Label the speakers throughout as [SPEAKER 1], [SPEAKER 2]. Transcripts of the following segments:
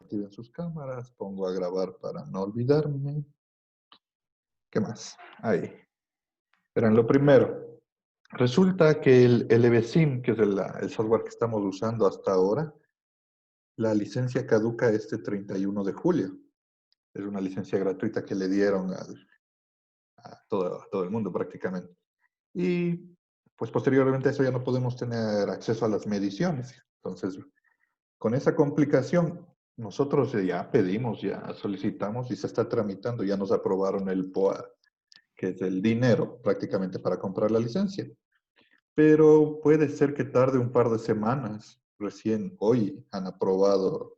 [SPEAKER 1] activen sus cámaras, pongo a grabar para no olvidarme. ¿Qué más? Ahí. Verán, lo primero, resulta que el LBSIM, que es el software que estamos usando hasta ahora, la licencia caduca este 31 de julio. Es una licencia gratuita que le dieron a todo el mundo prácticamente. Y pues posteriormente a eso ya no podemos tener acceso a las mediciones. Entonces, con esa complicación, nosotros ya pedimos, ya solicitamos y se está tramitando, ya nos aprobaron el POA, que es el dinero prácticamente para comprar la licencia. Pero puede ser que tarde un par de semanas. Recién hoy han aprobado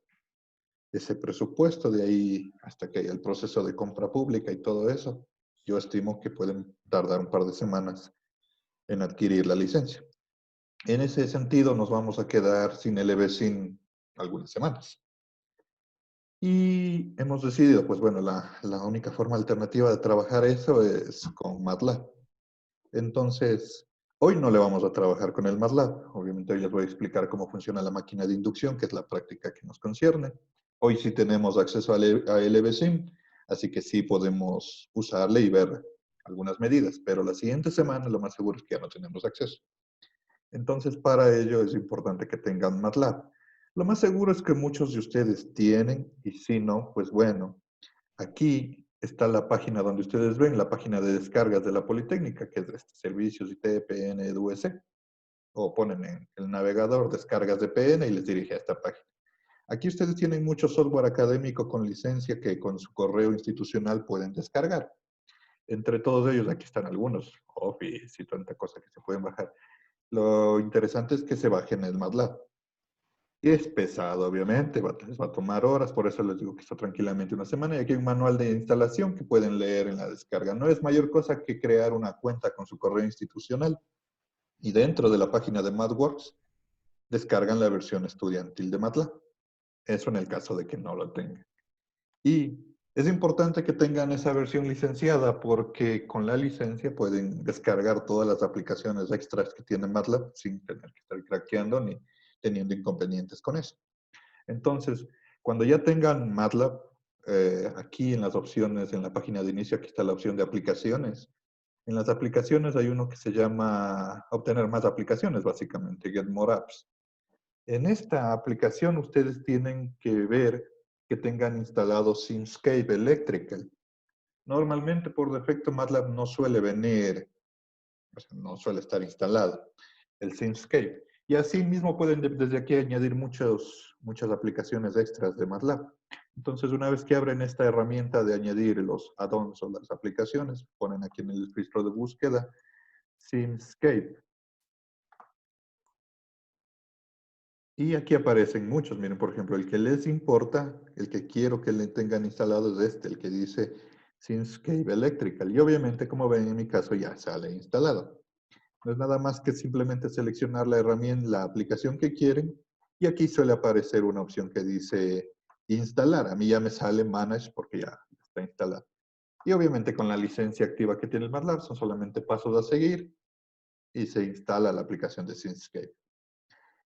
[SPEAKER 1] ese presupuesto, de ahí hasta que haya el proceso de compra pública y todo eso. Yo estimo que pueden tardar un par de semanas en adquirir la licencia. En ese sentido, nos vamos a quedar sin LBSIM algunas semanas. Y hemos decidido, pues bueno, la única forma alternativa de trabajar eso es con MATLAB. Entonces, hoy no le vamos a trabajar con el MATLAB. Obviamente hoy les voy a explicar cómo funciona la máquina de inducción, que es la práctica que nos concierne. Hoy sí tenemos acceso a LBSIM, así que sí podemos usarle y ver algunas medidas, pero la siguiente semana lo más seguro es que ya no tenemos acceso. Entonces, para ello es importante que tengan MATLAB. Lo más seguro es que muchos de ustedes tienen, y si no, pues bueno, aquí está la página donde ustedes ven, la página de descargas de la Politécnica, que es de servicios ITPN EduC, o ponen en el navegador descargas de PN y les dirige a esta página. Aquí ustedes tienen mucho software académico con licencia que con su correo institucional pueden descargar. Entre todos ellos, aquí están algunos, Office y tanta cosa que se pueden bajar. Lo interesante es que se bajen el MATLAB. Y es pesado, obviamente, les va a tomar horas, por eso les digo que está tranquilamente una semana. Y aquí hay un manual de instalación que pueden leer en la descarga. No es mayor cosa que crear una cuenta con su correo institucional. Y dentro de la página de MathWorks, descargan la versión estudiantil de MATLAB. Eso en el caso de que no lo tengan. Y es importante que tengan esa versión licenciada porque con la licencia pueden descargar todas las aplicaciones extras que tiene MATLAB sin tener que estar craqueando ni teniendo inconvenientes con eso. Entonces, cuando ya tengan MATLAB, aquí en las opciones, en la página de inicio, aquí está la opción de aplicaciones. En las aplicaciones hay uno que se llama obtener más aplicaciones, básicamente, Get More Apps. En esta aplicación ustedes tienen que ver que tengan instalado Simscape Electrical. Normalmente por defecto MATLAB no suele venir, o sea, no suele estar instalado el Simscape. Y así mismo pueden desde aquí añadir muchas aplicaciones extras de MATLAB. Entonces una vez que abren esta herramienta de añadir los add-ons o las aplicaciones, ponen aquí en el filtro de búsqueda Simscape. Y aquí aparecen muchos. Miren, por ejemplo, el que les importa, el que quiero que le tengan instalado es este, el que dice Simscape Electrical. Y obviamente, como ven en mi caso, ya sale instalado. No es nada más que simplemente seleccionar la herramienta, la aplicación que quieren. Y aquí suele aparecer una opción que dice instalar. A mí ya me sale Manage porque ya está instalado. Y obviamente con la licencia activa que tiene el MATLAB son solamente pasos a seguir y se instala la aplicación de Simscape.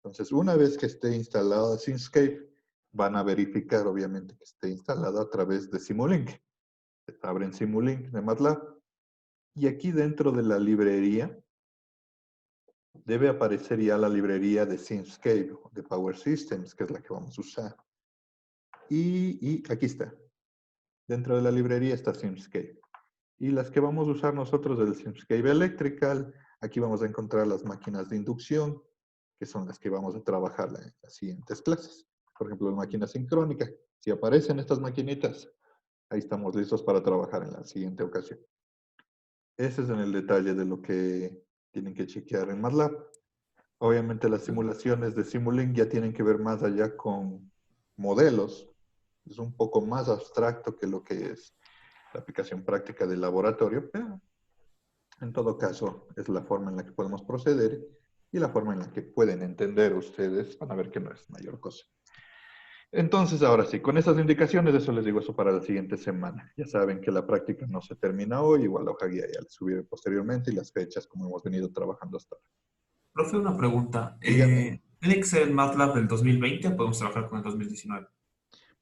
[SPEAKER 1] Entonces, una vez que esté instalado Simscape, van a verificar, obviamente, que esté instalado a través de Simulink. Abren Simulink de MATLAB y aquí dentro de la librería debe aparecer ya la librería de Simscape, de Power Systems, que es la que vamos a usar. Y aquí está. Dentro de la librería está Simscape. Y las que vamos a usar nosotros del Simscape Electrical, aquí vamos a encontrar las máquinas de inducción, que son las que vamos a trabajar en las siguientes clases. Por ejemplo, la máquina sincrónica. Si aparecen estas maquinitas, ahí estamos listos para trabajar en la siguiente ocasión. Ese es en el detalle de lo que tienen que chequear en MATLAB. Obviamente las simulaciones de Simulink ya tienen que ver más allá con modelos. Es un poco más abstracto que lo que es la aplicación práctica del laboratorio, pero en todo caso es la forma en la que podemos proceder y la forma en la que pueden entender ustedes, van a ver que no es mayor cosa. Entonces, ahora sí, con esas indicaciones, eso les digo eso para la siguiente semana. Ya saben que la práctica no se termina hoy, igual la hoja guía ya les subiré posteriormente y las fechas como hemos venido trabajando hasta ahora.
[SPEAKER 2] Profe, una pregunta.
[SPEAKER 1] Díganme.
[SPEAKER 2] ¿Tiene que ser el MATLAB del 2020 o podemos trabajar con el 2019?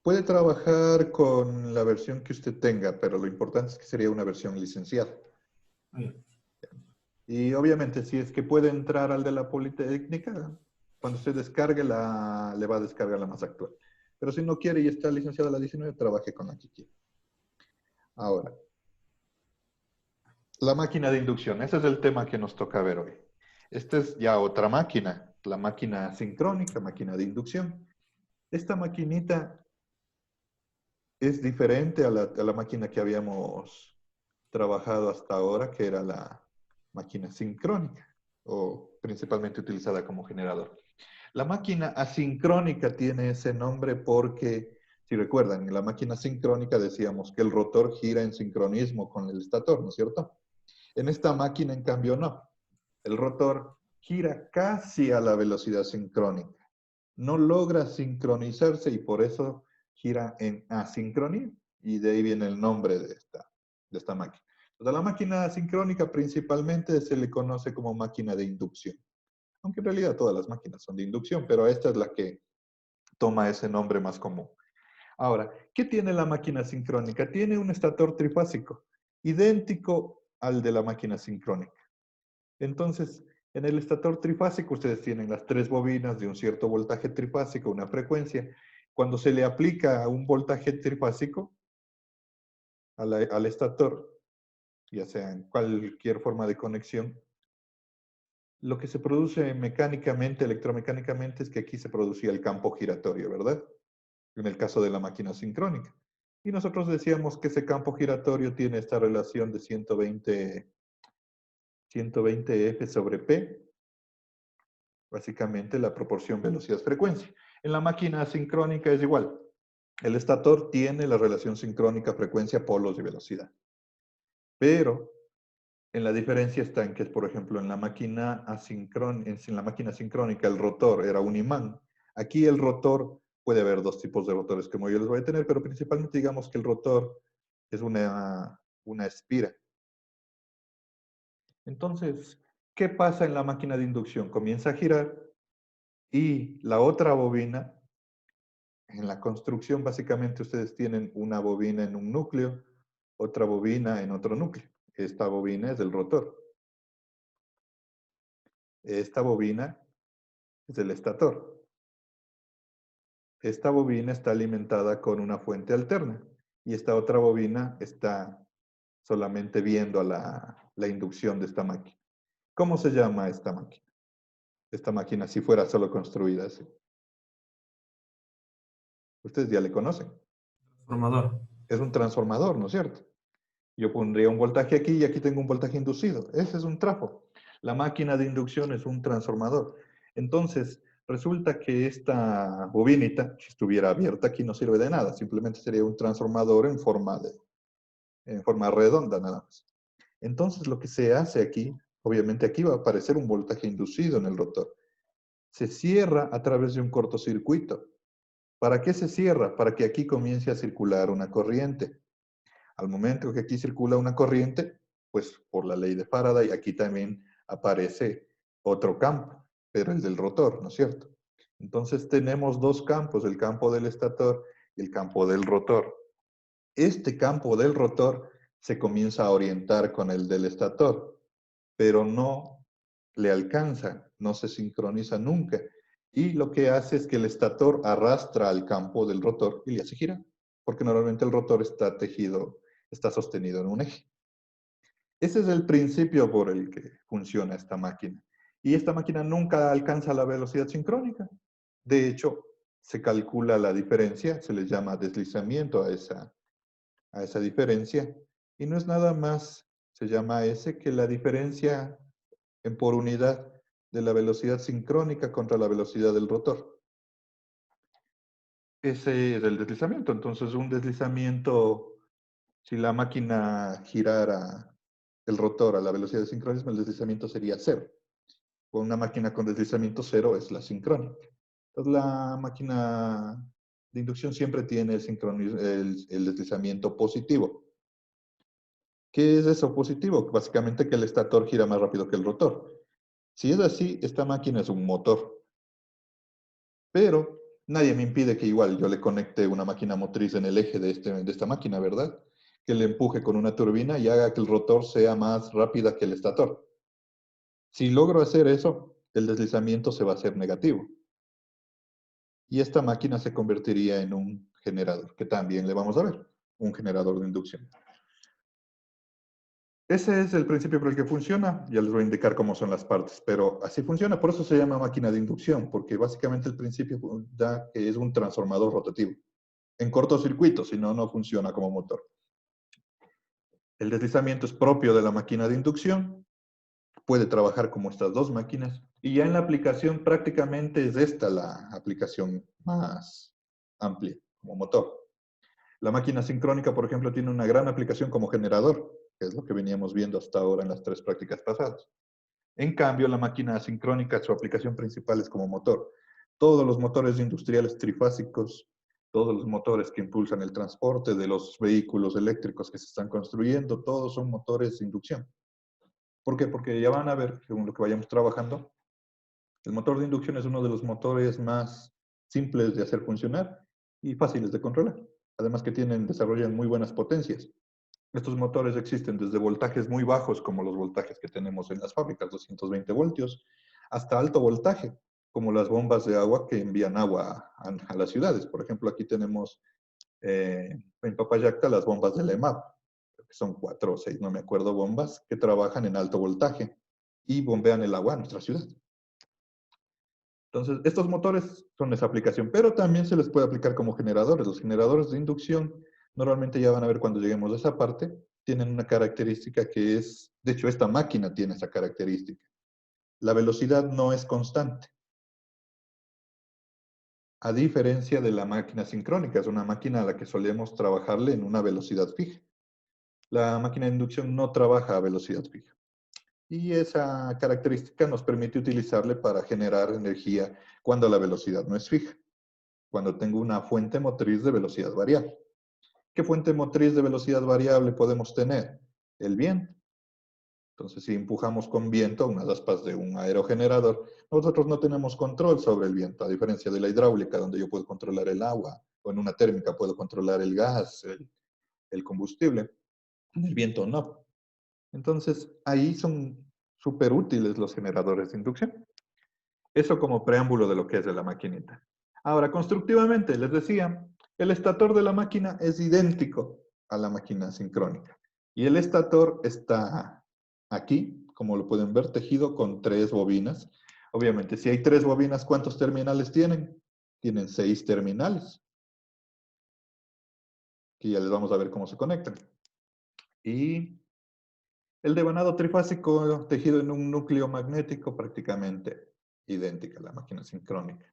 [SPEAKER 1] Puede trabajar con la versión que usted tenga, pero lo importante es que sería una versión licenciada.
[SPEAKER 2] Ah,
[SPEAKER 1] Y obviamente, si es que puede entrar al de la Politécnica, cuando usted descargue, le va a descargar la más actual. Pero si no quiere y está licenciada la 19, trabaje con la que quiera. Ahora, la máquina de inducción. Ese es el tema que nos toca ver hoy. Esta es ya otra máquina, la máquina sincrónica, máquina de inducción. Esta maquinita es diferente a la máquina que habíamos trabajado hasta ahora, que era la máquina sincrónica, o principalmente utilizada como generador. La máquina asincrónica tiene ese nombre porque, si recuerdan, en la máquina sincrónica decíamos que el rotor gira en sincronismo con el estator, ¿no es cierto? En esta máquina, en cambio, no. El rotor gira casi a la velocidad sincrónica. No logra sincronizarse y por eso gira en asincronía. Y de ahí viene el nombre de esta máquina. Entonces, a la máquina sincrónica principalmente se le conoce como máquina de inducción. Aunque en realidad todas las máquinas son de inducción, pero esta es la que toma ese nombre más común. Ahora, ¿qué tiene la máquina sincrónica? Tiene un estator trifásico, idéntico al de la máquina sincrónica. Entonces, en el estator trifásico ustedes tienen las tres bobinas de un cierto voltaje trifásico, una frecuencia. Cuando se le aplica un voltaje trifásico al estator, ya sea en cualquier forma de conexión, lo que se produce mecánicamente, electromecánicamente, es que aquí se producía el campo giratorio, ¿verdad? En el caso de la máquina sincrónica. Y nosotros decíamos que ese campo giratorio tiene esta relación de 120 F sobre P, básicamente la proporción velocidad-frecuencia. En la máquina sincrónica es igual. El estator tiene la relación sincrónica frecuencia-polos y velocidad. Pero en la diferencia está en que, por ejemplo, en la máquina sincrónica el rotor era un imán. Aquí el rotor, puede haber dos tipos de rotores como yo les voy a tener, pero principalmente digamos que el rotor es una espira. Entonces, ¿qué pasa en la máquina de inducción? Comienza a girar y la otra bobina, en la construcción básicamente ustedes tienen una bobina en un núcleo, otra bobina en otro núcleo. Esta bobina es del rotor. Esta bobina es del estator. Esta bobina está alimentada con una fuente alterna y esta otra bobina está solamente viendo a la inducción de esta máquina. ¿Cómo se llama esta máquina? Esta máquina si fuera solo construida así. Ustedes ya le conocen.
[SPEAKER 2] transformador.
[SPEAKER 1] Es un transformador, ¿no es cierto? Yo pondría un voltaje aquí y aquí tengo un voltaje inducido. Ese es un trafo. La máquina de inducción es un transformador. Entonces, resulta que esta bobinita, si estuviera abierta aquí, no sirve de nada. Simplemente sería un transformador en forma redonda nada más. Entonces, lo que se hace aquí, obviamente aquí va a aparecer un voltaje inducido en el rotor. Se cierra a través de un cortocircuito. ¿Para qué se cierra? Para que aquí comience a circular una corriente. Al momento que aquí circula una corriente, pues por la ley de Faraday, aquí también aparece otro campo, pero el del rotor, ¿no es cierto? Entonces tenemos dos campos, el campo del estator y el campo del rotor. Este campo del rotor se comienza a orientar con el del estator, pero no le alcanza, no se sincroniza nunca. Y lo que hace es que el estator arrastra al campo del rotor y le hace girar, porque normalmente el rotor está tejido, está sostenido en un eje. Ese es el principio por el que funciona esta máquina. Y esta máquina nunca alcanza la velocidad sincrónica. De hecho, se calcula la diferencia, se le llama deslizamiento a esa diferencia, y no es nada más, se llama S, que la diferencia por unidad de la velocidad sincrónica contra la velocidad del rotor. Ese es el deslizamiento. Entonces, un deslizamiento, si la máquina girara el rotor a la velocidad de sincronismo, el deslizamiento sería cero. Con una máquina con deslizamiento cero es la sincrónica. Entonces, la máquina de inducción siempre tiene el deslizamiento positivo. ¿Qué es eso positivo? Básicamente que el estator gira más rápido que el rotor. Si es así, esta máquina es un motor. Pero Nadie me impide que igual yo le conecte una máquina motriz en el eje de esta máquina, ¿verdad? Que le empuje con una turbina y haga que el rotor sea más rápida que el estator. Si logro hacer eso, el deslizamiento se va a hacer negativo. Y esta máquina se convertiría en un generador, que también le vamos a ver, un generador de inducción. Ese es el principio por el que funciona. Ya les voy a indicar cómo son las partes, pero así funciona. Por eso se llama máquina de inducción, porque básicamente el principio da que es un transformador rotativo. En cortocircuito, si no, no funciona como motor. El deslizamiento es propio de la máquina de inducción. Puede trabajar como estas dos máquinas. Y ya en la aplicación prácticamente es esta la aplicación más amplia como motor. La máquina sincrónica, por ejemplo, tiene una gran aplicación como generador, que es lo que veníamos viendo hasta ahora en las tres prácticas pasadas. En cambio, la máquina asincrónica, su aplicación principal es como motor. Todos los motores industriales trifásicos, todos los motores que impulsan el transporte de los vehículos eléctricos que se están construyendo, todos son motores de inducción. ¿Por qué? Porque ya van a ver, según lo que vayamos trabajando, el motor de inducción es uno de los motores más simples de hacer funcionar y fáciles de controlar. Además que desarrollan muy buenas potencias. Estos motores existen desde voltajes muy bajos, como los voltajes que tenemos en las fábricas, 220 voltios, hasta alto voltaje, como las bombas de agua que envían agua a las ciudades. Por ejemplo, aquí tenemos en Papayacta las bombas de la EMAP, que son 4 o 6, no me acuerdo, bombas que trabajan en alto voltaje y bombean el agua a nuestra ciudad. Entonces, estos motores son esa aplicación, pero también se les puede aplicar como generadores. Los generadores de inducción, normalmente ya van a ver cuando lleguemos a esa parte, tienen una característica que es, de hecho, esta máquina tiene esa característica. La velocidad no es constante, a diferencia de la máquina sincrónica. Es una máquina a la que solemos trabajarle en una velocidad fija. La máquina de inducción no trabaja a velocidad fija. Y esa característica nos permite utilizarle para generar energía cuando la velocidad no es fija, cuando tengo una fuente motriz de velocidad variable. ¿Qué fuente motriz de velocidad variable podemos tener? El viento. Entonces, si empujamos con viento unas aspas de un aerogenerador, nosotros no tenemos control sobre el viento, a diferencia de la hidráulica, donde yo puedo controlar el agua, o en una térmica puedo controlar el gas, el combustible. En el viento no. Entonces, ahí son súper útiles los generadores de inducción. Eso como preámbulo de lo que es de la maquinita. Ahora, constructivamente, les decía, el estator de la máquina es idéntico a la máquina sincrónica. Y el estator está aquí, como lo pueden ver, tejido con 3 bobinas. Obviamente, si hay 3 bobinas, ¿cuántos terminales tienen? Tienen 6 terminales, que ya les vamos a ver cómo se conectan. Y el devanado trifásico tejido en un núcleo magnético prácticamente idéntica a la máquina sincrónica.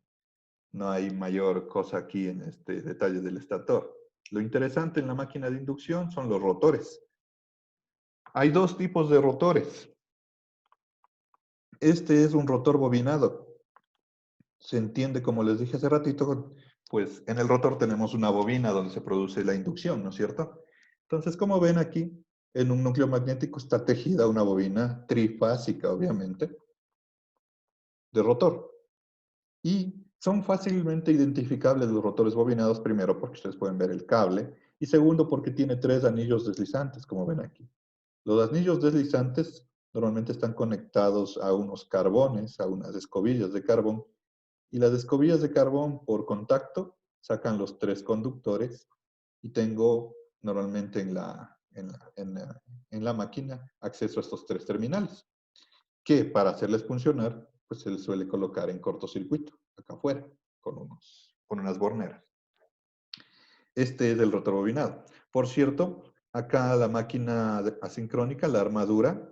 [SPEAKER 1] No hay mayor cosa aquí en este detalle del estator. Lo interesante en la máquina de inducción son los rotores. Hay 2 tipos de rotores. Este es un rotor bobinado. Se entiende, como les dije hace ratito, pues en el rotor tenemos una bobina donde se produce la inducción, ¿no es cierto? Entonces, como ven aquí, en un núcleo magnético está tejida una bobina trifásica, obviamente, de rotor. Y son fácilmente identificables los rotores bobinados, primero porque ustedes pueden ver el cable, y segundo porque tiene 3 anillos deslizantes, como ven aquí. Los anillos deslizantes normalmente están conectados a unos carbones, a unas escobillas de carbón, y las escobillas de carbón por contacto sacan los 3 conductores, y tengo normalmente en la máquina acceso a estos 3 terminales, que para hacerles funcionar, pues se les suele colocar en cortocircuito, acá afuera, con unas borneras. Este es el rotor bobinado. Por cierto, acá la máquina asincrónica, la armadura,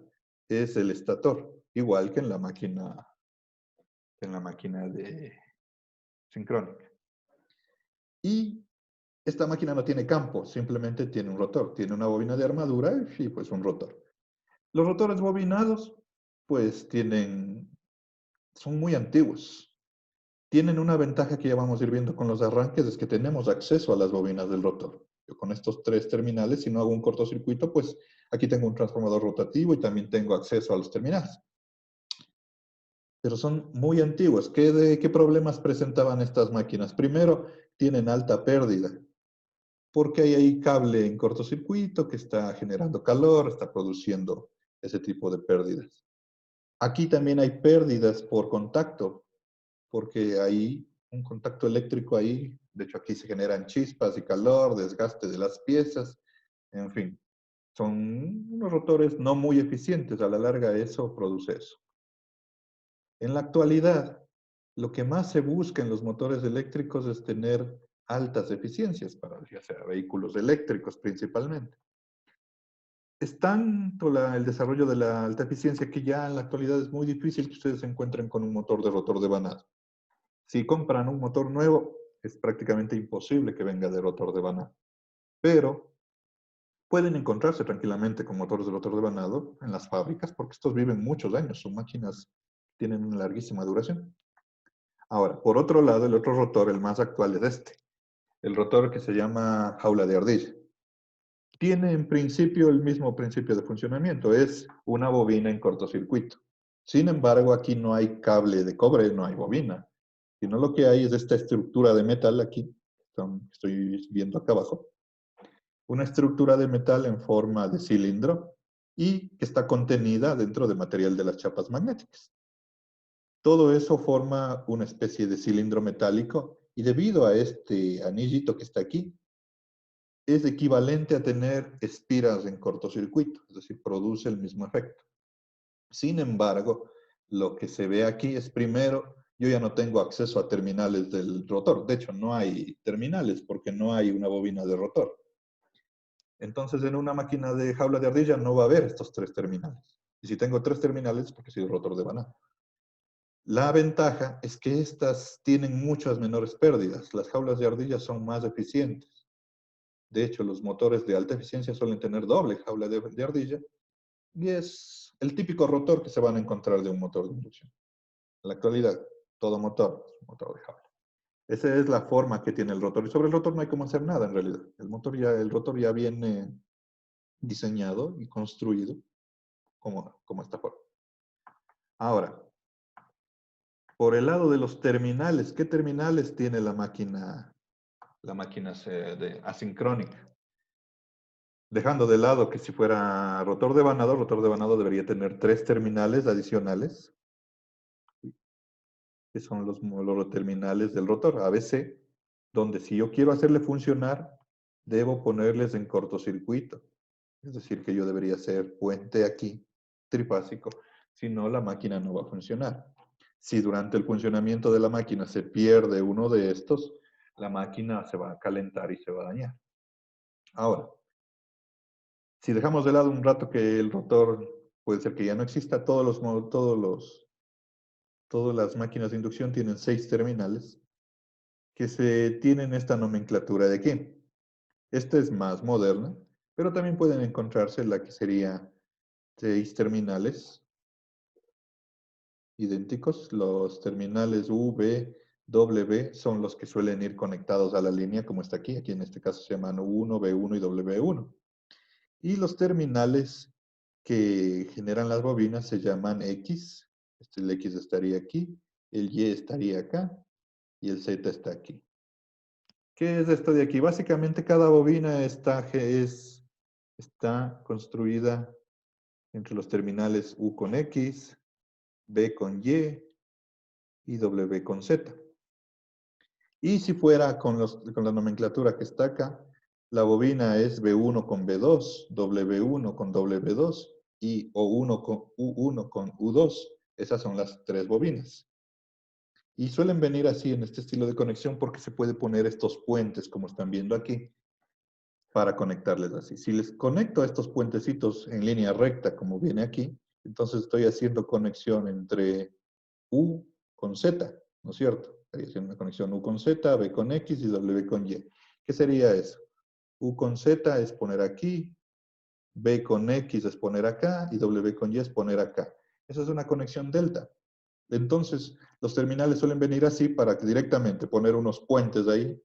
[SPEAKER 1] es el estator, igual que en la máquina de sincrónica. Y esta máquina no tiene campo, simplemente tiene un rotor, tiene una bobina de armadura y pues un rotor. Los rotores bobinados, pues son muy antiguos. Tienen una ventaja que ya vamos a ir viendo con los arranques, es que tenemos acceso a las bobinas del rotor. Yo con estos 3 terminales, si no hago un cortocircuito, pues aquí tengo un transformador rotativo y también tengo acceso a los terminales. pero son muy antiguas. ¿Qué problemas presentaban estas máquinas? Primero, tienen alta pérdida, porque hay ahí cable en cortocircuito que está generando calor, está produciendo ese tipo de pérdidas. Aquí también hay pérdidas por contacto, porque hay un contacto eléctrico ahí. De hecho, aquí se generan chispas y calor, desgaste de las piezas, en fin. Son unos rotores no muy eficientes. A la larga eso produce eso. En la actualidad, lo que más se busca en los motores eléctricos es tener altas eficiencias para ya sea vehículos eléctricos principalmente. Es tanto el desarrollo de la alta eficiencia que ya en la actualidad es muy difícil que ustedes se encuentren con un motor de rotor de Banach. Si compran un motor nuevo, es prácticamente imposible que venga de rotor de Banach. Pero pueden encontrarse tranquilamente con motores de rotor de vanado en las fábricas porque estos viven muchos años, sus máquinas tienen una larguísima duración. Ahora, por otro lado, el otro rotor, el más actual, es este. El rotor que se llama jaula de ardilla. Tiene en principio el mismo principio de funcionamiento, es una bobina en cortocircuito. Sin embargo, aquí no hay cable de cobre, no hay bobina, sino lo que hay es esta estructura de metal aquí, estoy viendo acá abajo, una estructura de metal en forma de cilindro y que está contenida dentro de material de las chapas magnéticas. Todo eso forma una especie de cilindro metálico y debido a este anillito que está aquí, es equivalente a tener espiras en cortocircuito, es decir, produce el mismo efecto. Sin embargo, lo que se ve aquí es primero, yo ya no tengo acceso a terminales del rotor. De hecho, no hay terminales porque no hay una bobina de rotor. Entonces, en una máquina de jaula de ardilla no va a haber estos tres terminales. Y si tengo tres terminales, porque soy el rotor de Banach. La ventaja es que estas tienen muchas menores pérdidas. Las jaulas de ardilla son más eficientes. De hecho, los motores de alta eficiencia suelen tener doble jaula de ardilla y es el típico rotor que se van a encontrar de un motor de inducción. En la actualidad, todo motor es un motor de jaula. Esa es la forma que tiene el rotor. Y sobre el rotor no hay cómo hacer nada en realidad. El rotor ya viene diseñado y construido como esta forma. Ahora, por el lado de los terminales, ¿qué terminales tiene la máquina asincrónica? Dejando de lado que si fuera rotor de vanado debería tener tres terminales adicionales, que son los terminales del rotor, ABC, donde si yo quiero hacerle funcionar, debo ponerles en cortocircuito. Es decir, que yo debería hacer puente aquí, trifásico, si no la máquina no va a funcionar. Si durante el funcionamiento de la máquina se pierde uno de estos, la máquina se va a calentar y se va a dañar. Ahora, si dejamos de lado un rato que el rotor puede ser que ya no exista, todas las máquinas de inducción tienen 6 terminales que se tienen esta nomenclatura de aquí. Esta es más moderna, pero también pueden encontrarse la que sería 6 terminales idénticos. Los terminales U, V, W son los que suelen ir conectados a la línea, como está aquí. Aquí en este caso se llaman U1, B1 y W1. Y los terminales que generan las bobinas se llaman X. El X estaría aquí, el Y estaría acá y el Z está aquí. ¿Qué es esto de aquí? Básicamente cada bobina está construida entre los terminales U con X, B con Y W con Z. Y si fuera con la nomenclatura que está acá, la bobina es B1 con B2, W1 con W2 y O1 con U1 con U2. Esas son las tres bobinas. Y suelen venir así en este estilo de conexión porque se puede poner estos puentes, como están viendo aquí, para conectarles así. Si les conecto a estos puentecitos en línea recta, como viene aquí, entonces estoy haciendo conexión entre U con Z, ¿no es cierto? Estaría haciendo una conexión U con Z, B con X y W con Y. ¿Qué sería eso? U con Z es poner aquí, B con X es poner acá y W con Y es poner acá. Esa es una conexión delta. Entonces, los terminales suelen venir así para directamente poner unos puentes ahí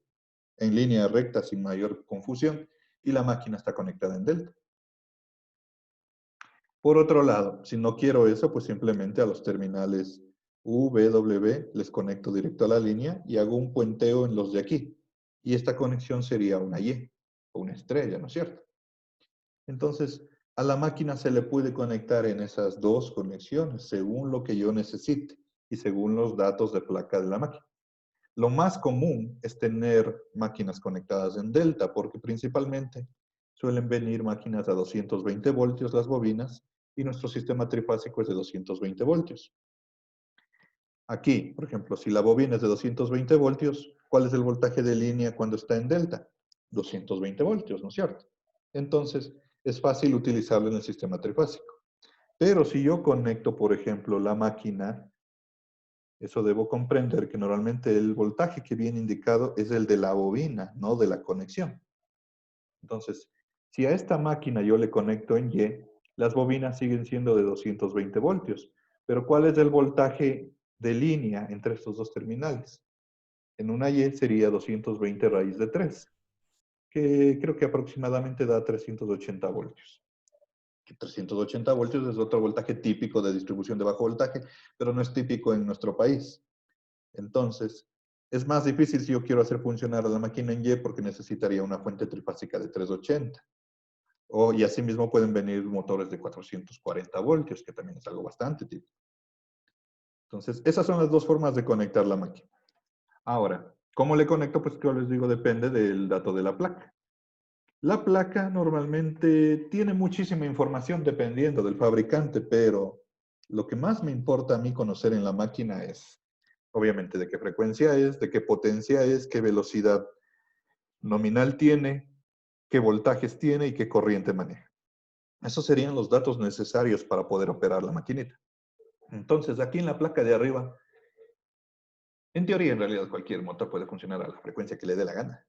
[SPEAKER 1] en línea recta sin mayor confusión y la máquina está conectada en delta. Por otro lado, si no quiero eso, pues simplemente a los terminales V, W, les conecto directo a la línea y hago un puenteo en los de aquí. Y esta conexión sería una Y, o una estrella, ¿no es cierto? Entonces, a la máquina se le puede conectar en esas dos conexiones, según lo que yo necesite y según los datos de placa de la máquina. Lo más común es tener máquinas conectadas en delta, porque principalmente suelen venir máquinas a 220 voltios las bobinas y nuestro sistema trifásico es de 220 voltios. Aquí, por ejemplo, si la bobina es de 220 voltios, ¿cuál es el voltaje de línea cuando está en delta? 220 voltios, ¿no es cierto? Entonces, es fácil utilizarlo en el sistema trifásico. Pero si yo conecto, por ejemplo, la máquina, eso debo comprender que normalmente el voltaje que viene indicado es el de la bobina, no de la conexión. Entonces, si a esta máquina yo le conecto en Y, las bobinas siguen siendo de 220 voltios. Pero ¿cuál es el voltaje de línea entre estos dos terminales? En una Y sería 220 raíz de 3, que creo que aproximadamente da 380 voltios. 380 voltios es otro voltaje típico de distribución de bajo voltaje, pero no es típico en nuestro país. Entonces, es más difícil si yo quiero hacer funcionar a la máquina en Y porque necesitaría una fuente trifásica de 380. Y asimismo pueden venir motores de 440 voltios, que también es algo bastante típico. Entonces, esas son las dos formas de conectar la máquina. Ahora, ¿cómo le conecto? Pues como les digo, depende del dato de la placa. La placa normalmente tiene muchísima información dependiendo del fabricante, pero lo que más me importa a mí conocer en la máquina es, obviamente, de qué frecuencia es, de qué potencia es, qué velocidad nominal tiene, qué voltajes tiene y qué corriente maneja. Esos serían los datos necesarios para poder operar la maquinita. Entonces, aquí en la placa de arriba, en teoría, en realidad, cualquier motor puede funcionar a la frecuencia que le dé la gana.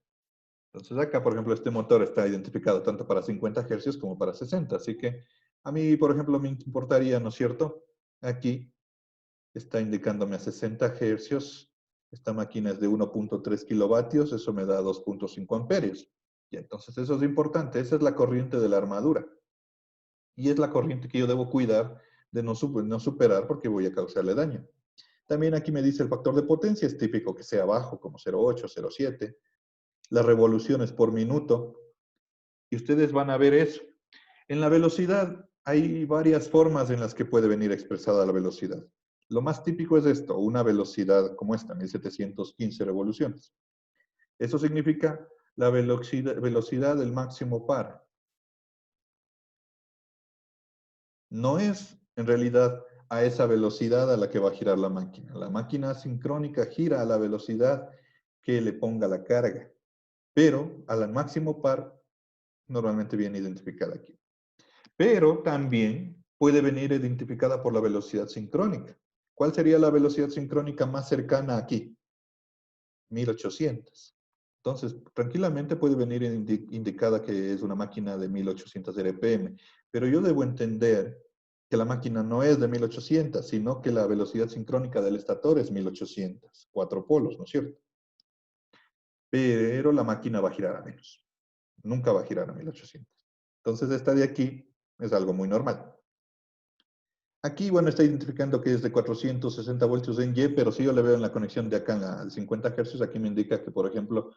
[SPEAKER 1] Entonces acá, por ejemplo, este motor está identificado tanto para 50 hercios como para 60. Así que a mí, por ejemplo, me importaría, ¿no es cierto? Aquí está indicándome a 60 hercios. Esta máquina es de 1.3 kilovatios, eso me da 2.5 amperios. Y entonces eso es importante, esa es la corriente de la armadura. Y es la corriente que yo debo cuidar de no superar porque voy a causarle daño. También aquí me dice el factor de potencia, es típico que sea bajo, como 0.8, 0.7. Las revoluciones por minuto, y ustedes van a ver eso. En la velocidad hay varias formas en las que puede venir expresada la velocidad. Lo más típico es esto, una velocidad como esta, 1715 revoluciones. Eso significa la velocidad del máximo par. No es en realidad a esa velocidad a la que va a girar la máquina. La máquina sincrónica gira a la velocidad que le ponga la carga, pero al máximo par normalmente viene identificada aquí. Pero también puede venir identificada por la velocidad sincrónica. ¿Cuál sería la velocidad sincrónica más cercana aquí? 1800. Entonces, tranquilamente puede venir indicada que es una máquina de 1800 RPM, pero yo debo entender que la máquina no es de 1800, sino que la velocidad sincrónica del estator es 1800, cuatro polos, ¿no es cierto? Pero la máquina va a girar a menos, nunca va a girar a 1800. Entonces, esta de aquí es algo muy normal. Aquí, bueno, está identificando que es de 460 voltios en Y, pero si yo le veo en la conexión de acá en la 50 Hz, aquí me indica que, por ejemplo,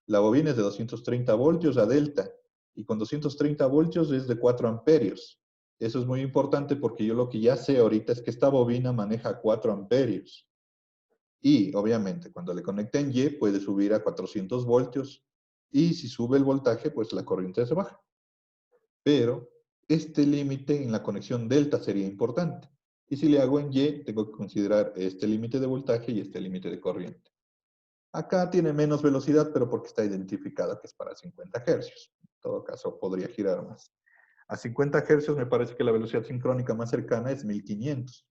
[SPEAKER 1] la bobina es de 230 voltios a delta, y con 230 voltios es de 4 amperios. Eso es muy importante porque yo lo que ya sé ahorita es que esta bobina maneja 4 amperios. Y, obviamente, cuando le conecta en Y, puede subir a 400 voltios, y si sube el voltaje, pues la corriente se baja. Pero este límite en la conexión delta sería importante. Y si le hago en Y, tengo que considerar este límite de voltaje y este límite de corriente. Acá tiene menos velocidad, pero porque está identificada que es para 50 hercios. En todo caso, podría girar más. A 50 hercios me parece que la velocidad sincrónica más cercana es 1500.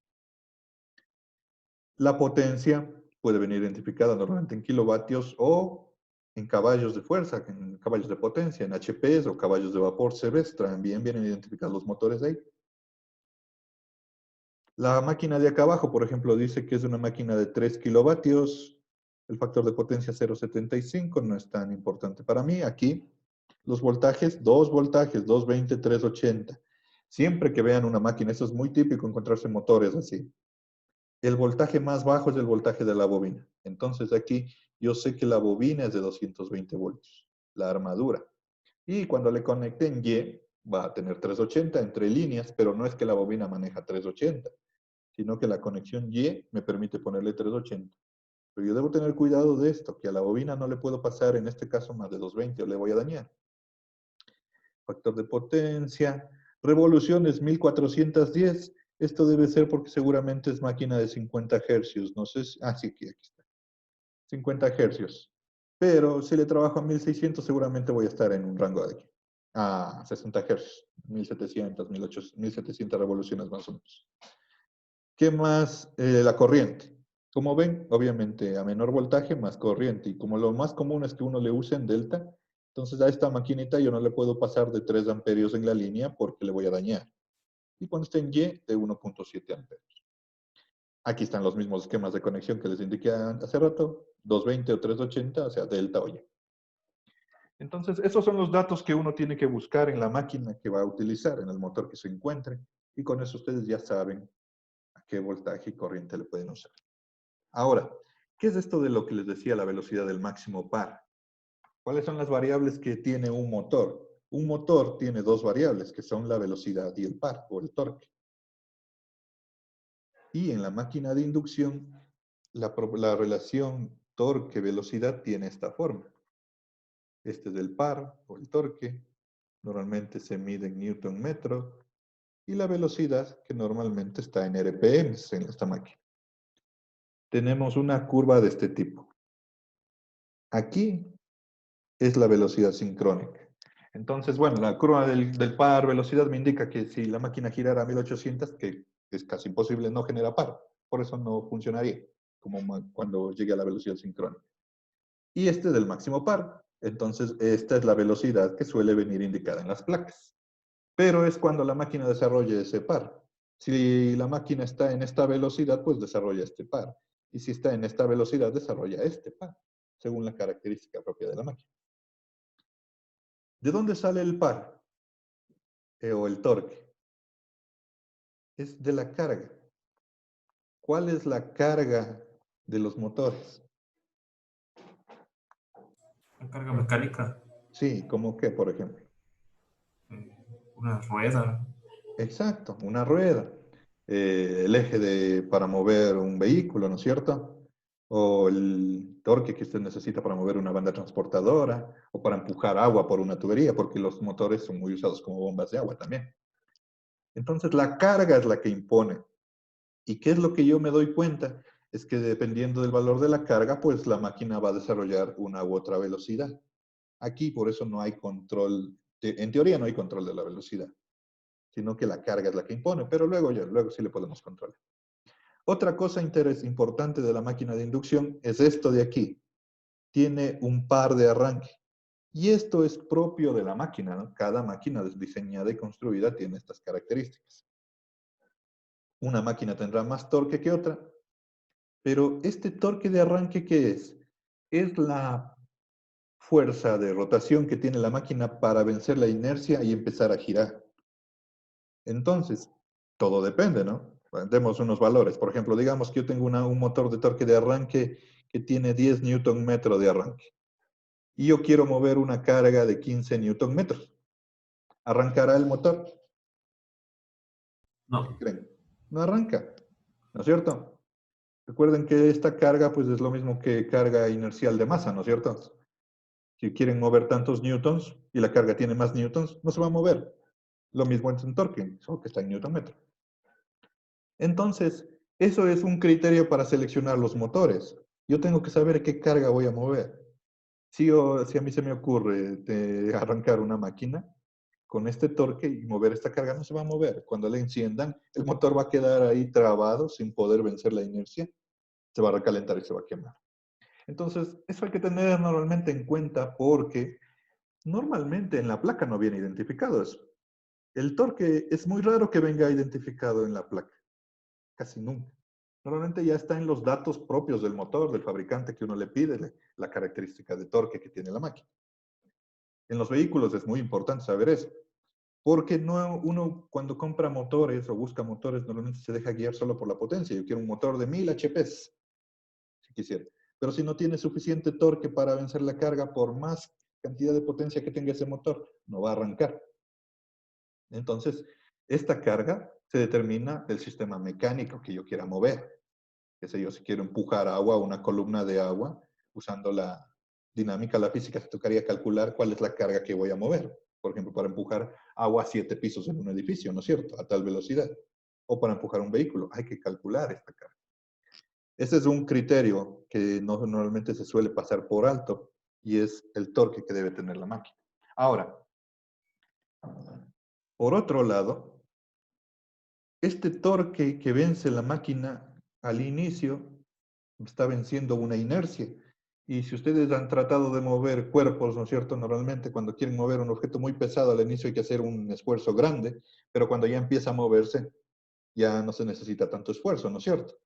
[SPEAKER 1] La potencia puede venir identificada normalmente en kilovatios o en caballos de fuerza, en caballos de potencia, en HPs o caballos de vapor CVs, también vienen identificados los motores de ahí. La máquina de acá abajo, por ejemplo, dice que es una máquina de 3 kilovatios, el factor de potencia 0.75, no es tan importante para mí. Aquí, los voltajes, 2 voltajes, 220, 380. Siempre que vean una máquina, eso es muy típico encontrarse motores así. El voltaje más bajo es el voltaje de la bobina. Entonces aquí yo sé que la bobina es de 220 voltios, la armadura. Y cuando le conecten Y, va a tener 380 entre líneas, pero no es que la bobina maneja 380, sino que la conexión Y me permite ponerle 380. Pero yo debo tener cuidado de esto, que a la bobina no le puedo pasar, en este caso, más de 220 o le voy a dañar. Factor de potencia, revoluciones 1410. Esto debe ser porque seguramente es máquina de 50 hercios. No sé si, sí, aquí está. 50 hercios. Pero si le trabajo a 1600, seguramente voy a estar en un rango de aquí. 60 hercios. 1700, 1800, 1700 revoluciones más o menos. ¿Qué más? La corriente. Como ven, obviamente a menor voltaje, más corriente. Y como lo más común es que uno le use en delta, entonces a esta maquinita yo no le puedo pasar de 3 amperios en la línea porque le voy a dañar. Y cuando esté en Y, de 1.7 amperios. Aquí están los mismos esquemas de conexión que les indiqué hace rato, 220 o 380, o sea, delta o Y. Entonces, esos son los datos que uno tiene que buscar en la máquina que va a utilizar, en el motor que se encuentre, y con eso ustedes ya saben a qué voltaje y corriente le pueden usar. Ahora, ¿qué es esto de lo que les decía la velocidad del máximo par? ¿Cuáles son las variables que tiene un motor? Un motor tiene dos variables, que son la velocidad y el par, o el torque. Y en la máquina de inducción, la relación torque-velocidad tiene esta forma. Este es el par, o el torque. Normalmente se mide en newton metro. Y la velocidad, que normalmente está en RPM en esta máquina. Tenemos una curva de este tipo. Aquí es la velocidad sincrónica. Entonces, bueno, la curva del par velocidad me indica que si la máquina girara a 1800, que es casi imposible, no genera par. Por eso no funcionaría, como cuando llegue a la velocidad sincrónica. Y este es el máximo par. Entonces, esta es la velocidad que suele venir indicada en las placas. Pero es cuando la máquina desarrolle ese par. Si la máquina está en esta velocidad, pues desarrolla este par. Y si está en esta velocidad, desarrolla este par, según la característica propia de la máquina. ¿De dónde sale el par? O el torque. Es de la carga. ¿Cuál es la carga de los motores?
[SPEAKER 2] La carga mecánica,
[SPEAKER 1] Sí, ¿cómo qué, por ejemplo?
[SPEAKER 2] una rueda.
[SPEAKER 1] Exacto, una rueda. El eje para mover un vehículo, ¿no es cierto? O el torque que usted necesita para mover una banda transportadora o para empujar agua por una tubería, porque los motores son muy usados como bombas de agua también. Entonces, la carga es la que impone. ¿Y qué es lo que yo me doy cuenta? Es que dependiendo del valor de la carga, pues la máquina va a desarrollar una u otra velocidad. Aquí, por eso no hay control, en teoría no hay control de la velocidad, sino que la carga es la que impone, pero luego sí le podemos controlar. Otra cosa importante de la máquina de inducción es esto de aquí. Tiene un par de arranque. Y esto es propio de la máquina, ¿no? Cada máquina diseñada y construida tiene estas características. Una máquina tendrá más torque que otra, pero este torque de arranque, ¿qué es? Es la fuerza de rotación que tiene la máquina para vencer la inercia y empezar a girar. Entonces, todo depende, ¿no? Demos unos valores. Por ejemplo, digamos que yo tengo un motor de torque de arranque que tiene 10 newton metro de arranque. Y yo quiero mover una carga de 15 newton metros. ¿Arrancará el motor? ¿Qué
[SPEAKER 2] No,
[SPEAKER 1] creen? No arranca, ¿no es cierto? Recuerden que esta carga pues es lo mismo que carga inercial de masa, ¿no es cierto? Si quieren mover tantos newtons y la carga tiene más newtons, no se va a mover. Lo mismo en torque, solo que está en newton metro. Entonces, eso es un criterio para seleccionar los motores. Yo tengo que saber qué carga voy a mover. Si a mí se me ocurre arrancar una máquina con este torque y mover esta carga, no se va a mover. Cuando la enciendan, el motor va a quedar ahí trabado sin poder vencer la inercia. Se va a recalentar y se va a quemar. Entonces, eso hay que tener normalmente en cuenta porque normalmente en la placa no viene identificado eso. El torque es muy raro que venga identificado en la placa. Casi nunca. Normalmente ya está en los datos propios del motor, del fabricante que uno le pide, la característica de torque que tiene la máquina. En los vehículos es muy importante saber eso. Porque no, uno cuando compra motores o busca motores normalmente se deja guiar solo por la potencia. Yo quiero un motor de 1000 HP, si quisiera. Pero si no tiene suficiente torque para vencer la carga, por más cantidad de potencia que tenga ese motor, no va a arrancar. Entonces, esta carga se determina del sistema mecánico que yo quiera mover. Qué sé yo, si quiero empujar agua, una columna de agua, usando la dinámica, la física, se tocaría calcular cuál es la carga que voy a mover. Por ejemplo, para empujar agua a 7 pisos en un edificio, ¿no es cierto? A tal velocidad. O para empujar un vehículo, hay que calcular esta carga. Ese es un criterio que normalmente se suele pasar por alto y es el torque que debe tener la máquina. Ahora, por otro lado, este torque que vence la máquina al inicio está venciendo una inercia. Y si ustedes han tratado de mover cuerpos, ¿no es cierto? Normalmente cuando quieren mover un objeto muy pesado al inicio hay que hacer un esfuerzo grande, pero cuando ya empieza a moverse ya no se necesita tanto esfuerzo, ¿no es cierto?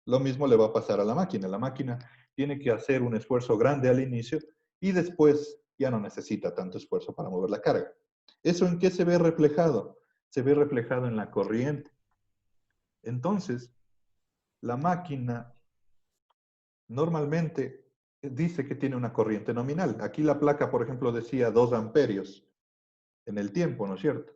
[SPEAKER 1] Lo mismo le va a pasar a la máquina. La máquina tiene que hacer un esfuerzo grande al inicio y después ya no necesita tanto esfuerzo para mover la carga. ¿Eso en qué se ve reflejado? Se ve reflejado en la corriente. Entonces, la máquina normalmente dice que tiene una corriente nominal. Aquí la placa, por ejemplo, decía 2 amperios en el tiempo, ¿no es cierto?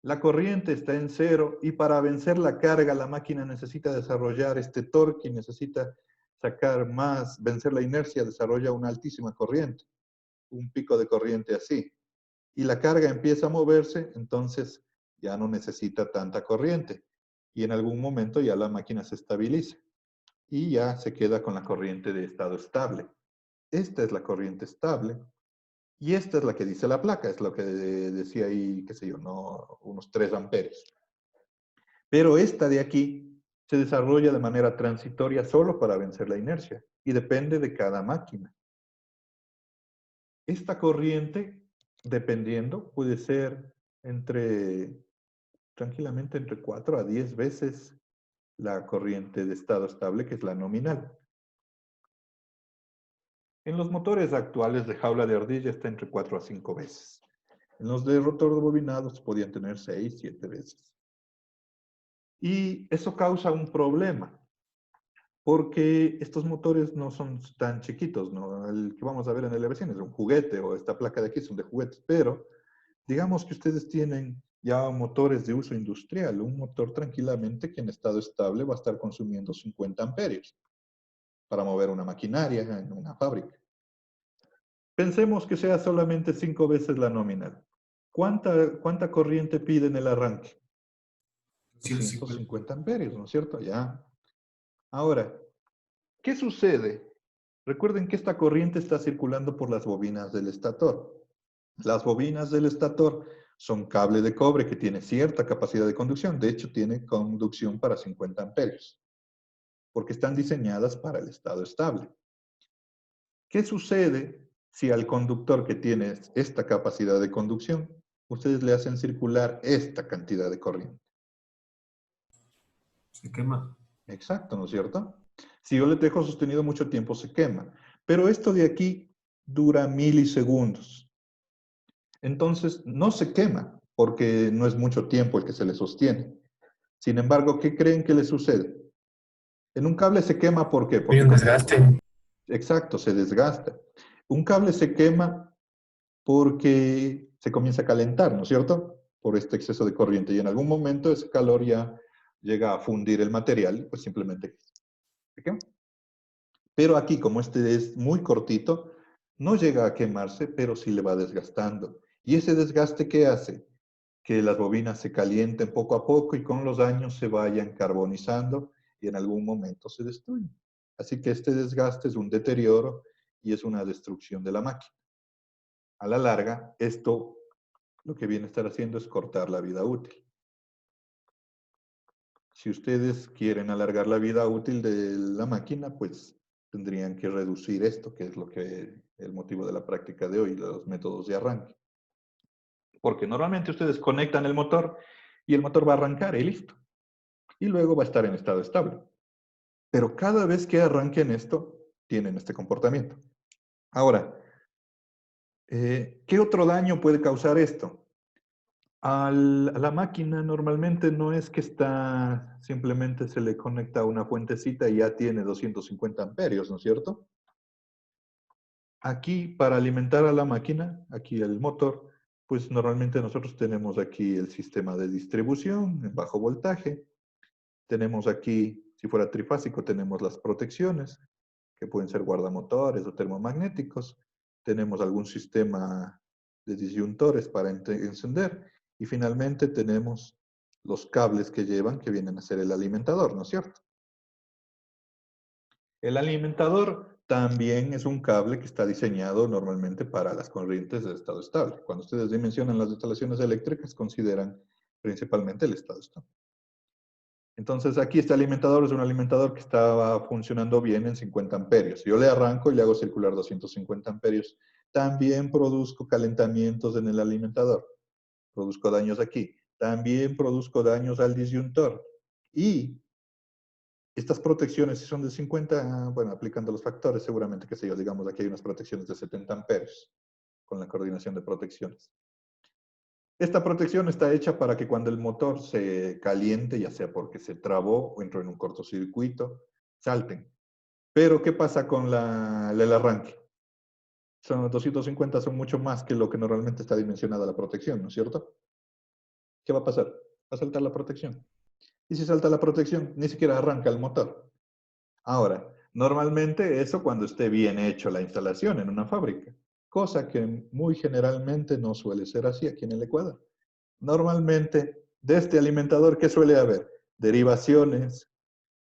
[SPEAKER 1] La corriente está en cero y para vencer la carga la máquina necesita desarrollar este torque y necesita sacar más, vencer la inercia, desarrolla una altísima corriente, un pico de corriente así. Y la carga empieza a moverse, entonces ya no necesita tanta corriente. Y en algún momento ya la máquina se estabiliza y ya se queda con la corriente de estado estable. Esta es la corriente estable y esta es la que dice la placa, es lo que decía ahí, qué sé yo, no, unos 3 amperios. Pero esta de aquí se desarrolla de manera transitoria solo para vencer la inercia y depende de cada máquina. Esta corriente, dependiendo, puede ser tranquilamente entre 4 a 10 veces la corriente de estado estable, que es la nominal. En los motores actuales de jaula de ardilla está entre 4 a 5 veces. En los de rotor bobinados podían tener 6, 7 veces. Y eso causa un problema, porque estos motores no son tan chiquitos, ¿no? El que vamos a ver en el EV100 es un juguete, o esta placa de aquí son de juguetes, pero digamos que ustedes tienen ya motores de uso industrial. Un motor tranquilamente que en estado estable va a estar consumiendo 50 amperios para mover una maquinaria en una fábrica. Pensemos que sea solamente 5 veces la nominal. ¿Cuánta corriente pide en el arranque?
[SPEAKER 2] 150.
[SPEAKER 1] 250 amperios, ¿no es cierto? Ya. Ahora, ¿qué sucede? Recuerden que esta corriente está circulando por las bobinas del estator. Las bobinas del estator son cable de cobre que tiene cierta capacidad de conducción. De hecho, tiene conducción para 50 amperios, porque están diseñadas para el estado estable. ¿Qué sucede si al conductor que tiene esta capacidad de conducción, ustedes le hacen circular esta cantidad de corriente?
[SPEAKER 2] Se quema.
[SPEAKER 1] Exacto, ¿no es cierto? Si yo le dejo sostenido mucho tiempo, se quema. Pero esto de aquí dura milisegundos. Entonces, no se quema porque no es mucho tiempo el que se le sostiene. Sin embargo, ¿qué creen que le sucede? En un cable se quema, ¿por qué?
[SPEAKER 3] Hay
[SPEAKER 1] Porque
[SPEAKER 3] un desgaste.
[SPEAKER 1] exacto, se desgasta. Un cable se quema porque se comienza a calentar, ¿no es cierto? Por este exceso de corriente. Y en algún momento ese calor ya llega a fundir el material, pues simplemente se quema. Pero aquí, como este es muy cortito, no llega a quemarse, pero sí le va desgastando. ¿Y ese desgaste qué hace? Que las bobinas se calienten poco a poco y con los años se vayan carbonizando y en algún momento se destruyen. Así que este desgaste es un deterioro y es una destrucción de la máquina. A la larga, esto lo que viene a estar haciendo es cortar la vida útil. Si ustedes quieren alargar la vida útil de la máquina, pues tendrían que reducir esto, que es lo que el motivo de la práctica de hoy, los métodos de arranque. Porque normalmente ustedes conectan el motor y el motor va a arrancar y listo. Y luego va a estar en estado estable. Pero cada vez que arranquen esto, tienen este comportamiento. Ahora, ¿qué otro daño puede causar esto? A la máquina normalmente no es que está, simplemente se le conecta una fuentecita y ya tiene 250 amperios, ¿no es cierto? Aquí, para alimentar a la máquina, aquí el motor, pues normalmente nosotros tenemos aquí el sistema de distribución en bajo voltaje. Tenemos aquí, si fuera trifásico, tenemos las protecciones, que pueden ser guardamotores o termomagnéticos. Tenemos algún sistema de disyuntores para encender. Y finalmente tenemos los cables que llevan, que vienen a ser el alimentador, ¿no es cierto? El alimentador también es un cable que está diseñado normalmente para las corrientes de estado estable. Cuando ustedes dimensionan las instalaciones eléctricas, consideran principalmente el estado estable. Entonces, aquí este alimentador es un alimentador que estaba funcionando bien en 50 amperios. Yo le arranco y le hago circular 250 amperios. También produzco calentamientos en el alimentador. Produzco daños aquí. También produzco daños al disyuntor. Y estas protecciones, si son de 50, bueno, aplicando los factores, seguramente, qué sé yo, digamos, aquí hay unas protecciones de 70 amperios con la coordinación de protecciones. Esta protección está hecha para que cuando el motor se caliente, ya sea porque se trabó o entró en un cortocircuito, salten. Pero, ¿qué pasa con el arranque? Son 250, son mucho más que lo que normalmente está dimensionada la protección, ¿no es cierto? ¿Qué va a pasar? Va a saltar la protección. Y si salta la protección, ni siquiera arranca el motor. Ahora, normalmente eso cuando esté bien hecho la instalación en una fábrica, cosa que muy generalmente no suele ser así aquí en el Ecuador. Normalmente, de este alimentador, ¿qué suele haber? Derivaciones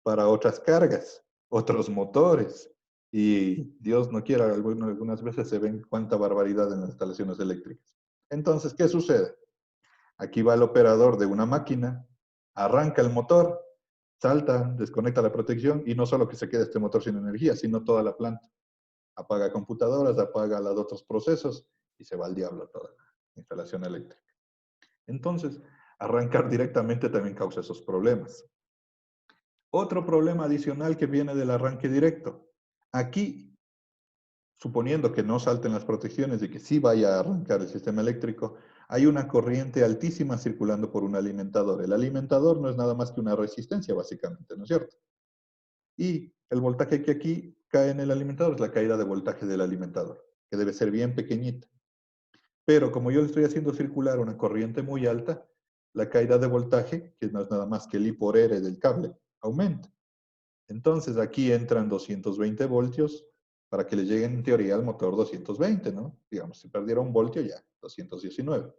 [SPEAKER 1] para otras cargas, otros motores. Y Dios no quiera, algunas veces se ven cuánta barbaridad en las instalaciones eléctricas. Entonces, ¿qué sucede? Aquí va el operador de una máquina, arranca el motor, salta, desconecta la protección y no solo que se quede este motor sin energía, sino toda la planta. Apaga computadoras, apaga los otros procesos y se va al diablo toda la instalación eléctrica. Entonces, arrancar directamente también causa esos problemas. Otro problema adicional que viene del arranque directo. Aquí, suponiendo que no salten las protecciones y que sí vaya a arrancar el sistema eléctrico, hay una corriente altísima circulando por un alimentador. El alimentador no es nada más que una resistencia, básicamente, ¿no es cierto? Y el voltaje que aquí cae en el alimentador es la caída de voltaje del alimentador, que debe ser bien pequeñita. Pero como yo le estoy haciendo circular una corriente muy alta, la caída de voltaje, que no es nada más que el I por R del cable, aumenta. Entonces aquí entran 220 voltios para que le lleguen en teoría al motor 220, ¿no? Digamos, si perdiera un voltio ya, 219.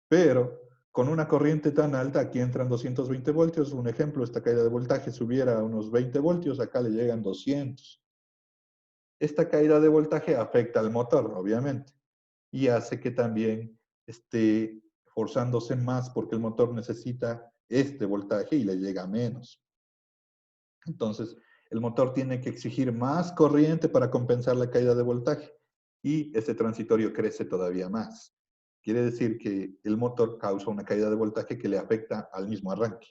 [SPEAKER 1] Pero con una corriente tan alta, aquí entran 220 voltios. Un ejemplo, esta caída de voltaje subiera a unos 20 voltios, acá le llegan 200. Esta caída de voltaje afecta al motor, obviamente, y hace que también esté forzándose más porque el motor necesita este voltaje y le llega menos. Entonces, el motor tiene que exigir más corriente para compensar la caída de voltaje y este transitorio crece todavía más. Quiere decir que el motor causa una caída de voltaje que le afecta al mismo arranque.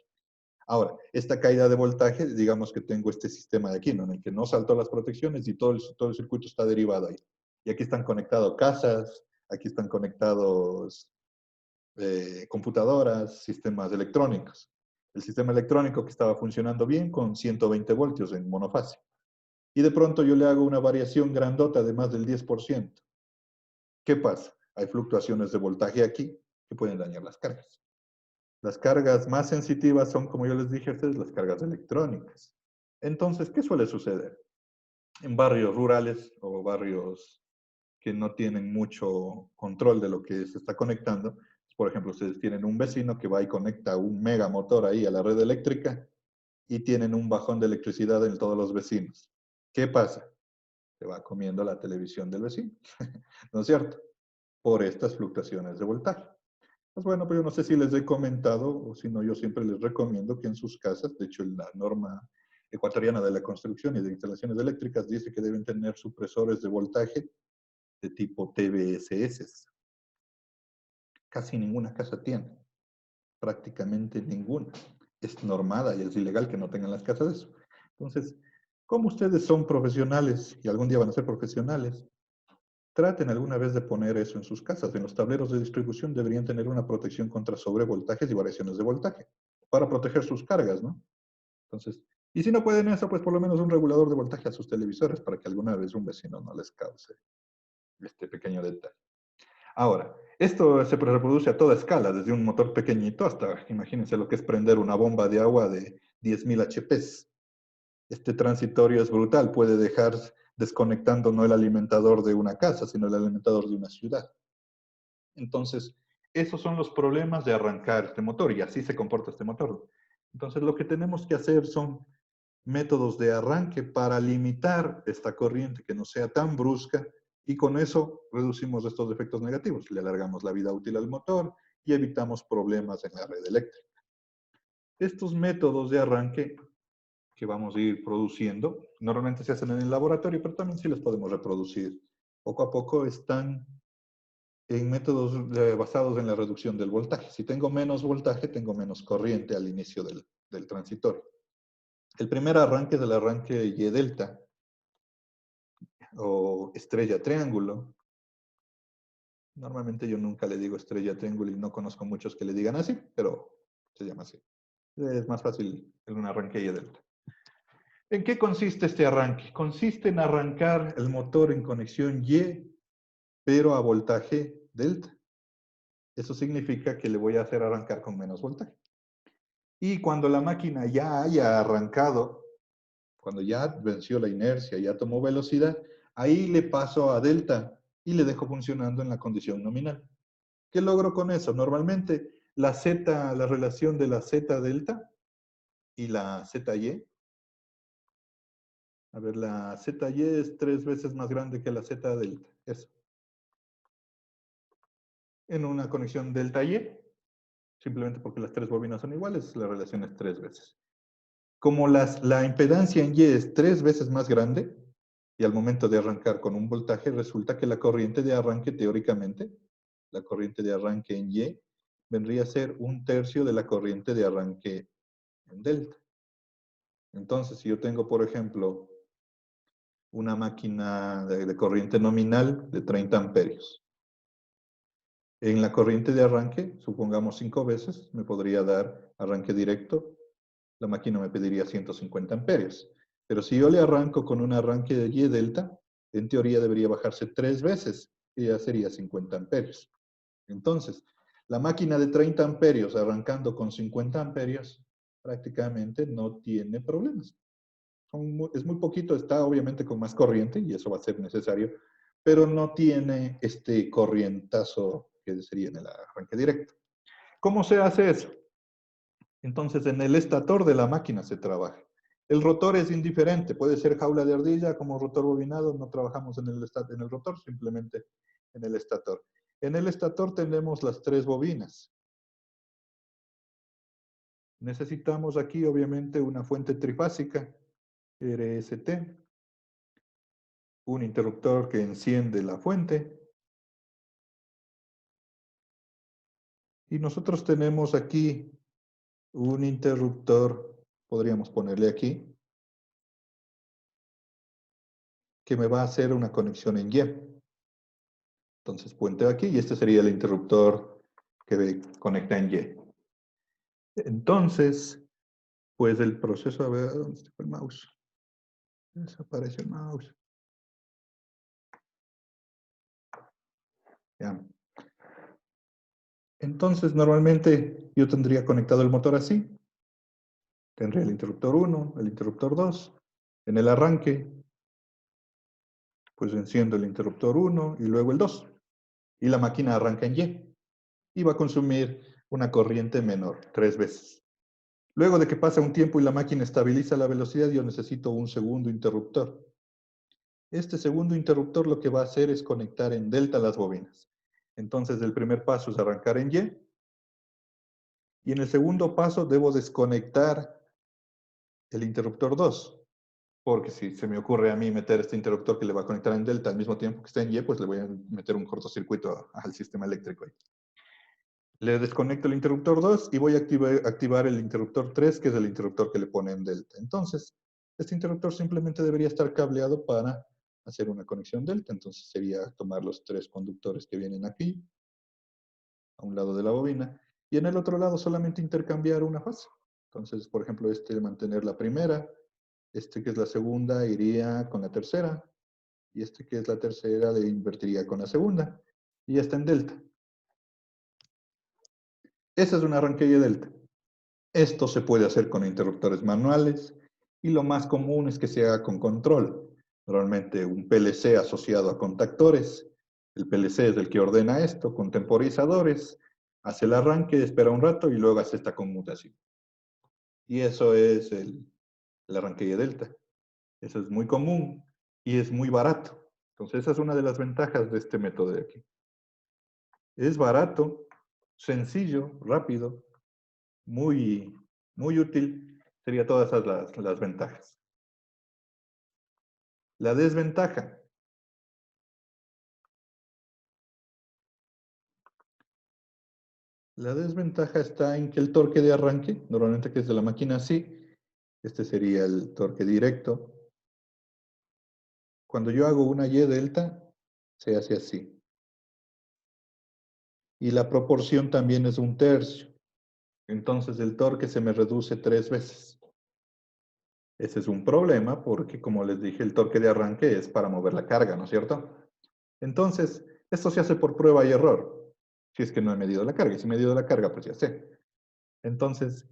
[SPEAKER 1] Ahora, esta caída de voltaje, digamos que tengo este sistema de aquí, ¿no? En el que no saltó las protecciones y todo el circuito está derivado ahí. Y aquí están conectados casas, aquí están conectados computadoras, sistemas electrónicos. El sistema electrónico que estaba funcionando bien con 120 voltios en monofase. Y de pronto yo le hago una variación grandota de más del 10%. ¿Qué pasa? Hay fluctuaciones de voltaje aquí que pueden dañar las cargas. Las cargas más sensitivas son, como yo les dije a ustedes, las cargas electrónicas. Entonces, ¿qué suele suceder? En barrios rurales o barrios que no tienen mucho control de lo que se está conectando. Por ejemplo, ustedes tienen un vecino que va y conecta un mega motor ahí a la red eléctrica y tienen un bajón de electricidad en todos los vecinos. ¿Qué pasa? Se va comiendo la televisión del vecino, ¿no es cierto? Por estas fluctuaciones de voltaje. Pues bueno, pues yo no sé si les he comentado o si no, yo siempre les recomiendo que en sus casas, de hecho la norma ecuatoriana de la construcción y de instalaciones eléctricas dice que deben tener supresores de voltaje de tipo TVSS. Casi ninguna casa tiene, prácticamente ninguna. Es normada y es ilegal que no tengan las casas eso. Entonces, como ustedes son profesionales y algún día van a ser profesionales, Traten alguna vez de poner eso en sus casas. En los tableros de distribución deberían tener una protección contra sobrevoltajes y variaciones de voltaje para proteger sus cargas, ¿no? Entonces, y si no pueden eso, pues por lo menos un regulador de voltaje a sus televisores para que alguna vez un vecino no les cause este pequeño detalle. Ahora, esto se reproduce a toda escala, desde un motor pequeñito hasta, imagínense lo que es prender una bomba de agua de 10.000 HPs. Este transitorio es brutal, puede dejar desconectando no el alimentador de una casa, sino el alimentador de una ciudad. Entonces, esos son los problemas de arrancar este motor y así se comporta este motor. Entonces, lo que tenemos que hacer son métodos de arranque para limitar esta corriente que no sea tan brusca y con eso reducimos estos efectos negativos. Le alargamos la vida útil al motor y evitamos problemas en la red eléctrica. Estos métodos de arranque que vamos a ir produciendo, normalmente se hacen en el laboratorio, pero también sí los podemos reproducir. Poco a poco están en métodos basados en la reducción del voltaje. Si tengo menos voltaje, tengo menos corriente al inicio del transitorio. El primer arranque es el arranque Y delta o estrella triángulo. Normalmente yo nunca le digo estrella triángulo y no conozco muchos que le digan así, pero se llama así. Es más fácil en un arranque Y delta. ¿En qué consiste este arranque? Consiste en arrancar el motor en conexión Y, pero a voltaje delta. Eso significa que le voy a hacer arrancar con menos voltaje. Y cuando la máquina ya haya arrancado, cuando ya venció la inercia, ya tomó velocidad, ahí le paso a delta y le dejo funcionando en la condición nominal. ¿Qué logro con eso? Normalmente la Z, la relación de la Z delta y la ZY, a ver, la ZY es 3 veces más grande que la Z delta, eso. En una conexión delta Y, simplemente porque las tres bobinas son iguales, la relación es 3 veces. Como la impedancia en Y es 3 veces más grande, y al momento de arrancar con un voltaje, resulta que la corriente de arranque, teóricamente, la corriente de arranque en Y, vendría a ser 1/3 de la corriente de arranque en delta. Entonces, si yo tengo, por ejemplo, una máquina de corriente nominal de 30 amperios, en la corriente de arranque, supongamos 5 veces, me podría dar arranque directo, la máquina me pediría 150 amperios. Pero si yo le arranco con un arranque de Y delta, en teoría debería bajarse 3 veces y ya sería 50 amperios. Entonces, la máquina de 30 amperios arrancando con 50 amperios prácticamente no tiene problemas. Es muy poquito, está obviamente con más corriente y eso va a ser necesario, pero no tiene este corrientazo que sería en el arranque directo. ¿Cómo se hace eso? Entonces, en el estator de la máquina se trabaja. El rotor es indiferente, puede ser jaula de ardilla como rotor bobinado, no trabajamos en el rotor, simplemente en el estator. En el estator tenemos las 3 bobinas. Necesitamos aquí, obviamente, una fuente trifásica, RST, un interruptor que enciende la fuente. Y nosotros tenemos aquí un interruptor, podríamos ponerle aquí, que me va a hacer una conexión en Y. Entonces puente aquí y este sería el interruptor que conecta en Y. Entonces, pues el proceso, a ver, ¿dónde está el mouse? Desaparece el mouse. Ya. Entonces, normalmente yo tendría conectado el motor así. Tendría el interruptor 1, el interruptor 2. En el arranque, pues enciendo el interruptor 1 y luego el 2. Y la máquina arranca en Y. Y va a consumir una corriente menor, 3 veces. Luego de que pasa un tiempo y la máquina estabiliza la velocidad, yo necesito un segundo interruptor. Este segundo interruptor lo que va a hacer es conectar en delta las bobinas. Entonces, el primer paso es arrancar en Y. Y en el segundo paso debo desconectar el interruptor 2. Porque si se me ocurre a mí meter este interruptor que le va a conectar en delta al mismo tiempo que está en Y, pues le voy a meter un cortocircuito al sistema eléctrico ahí. Le desconecto el interruptor 2 y voy a activar el interruptor 3, que es el interruptor que le pone en delta. Entonces, este interruptor simplemente debería estar cableado para hacer una conexión delta. Entonces sería tomar los 3 conductores que vienen aquí, a un lado de la bobina, y en el otro lado solamente intercambiar una fase. Entonces, por ejemplo, mantener la primera, que es la segunda iría con la tercera, y que es la tercera le invertiría con la segunda, y ya está en delta. Esa es una arranquilla delta. Esto se puede hacer con interruptores manuales, y lo más común es que se haga con control. Normalmente un PLC asociado a contactores. El PLC es el que ordena esto, con temporizadores, hace el arranque, espera un rato y luego hace esta conmutación. Y eso es el arranque delta. Eso es muy común y es muy barato. Entonces esa es una de las ventajas de este método de aquí. Es barato, sencillo, rápido, muy, muy útil. Serían todas esas las ventajas. La desventaja. La desventaja está en que el torque de arranque, normalmente que es de la máquina así, este sería el torque directo. Cuando yo hago una Y delta, se hace así. Y la proporción también es 1/3. Entonces el torque se me reduce 3 veces. Ese es un problema porque, como les dije, el torque de arranque es para mover la carga, ¿no es cierto? Entonces, esto se hace por prueba y error. Si es que no he medido la carga. Y si he medido la carga, pues ya sé. Entonces,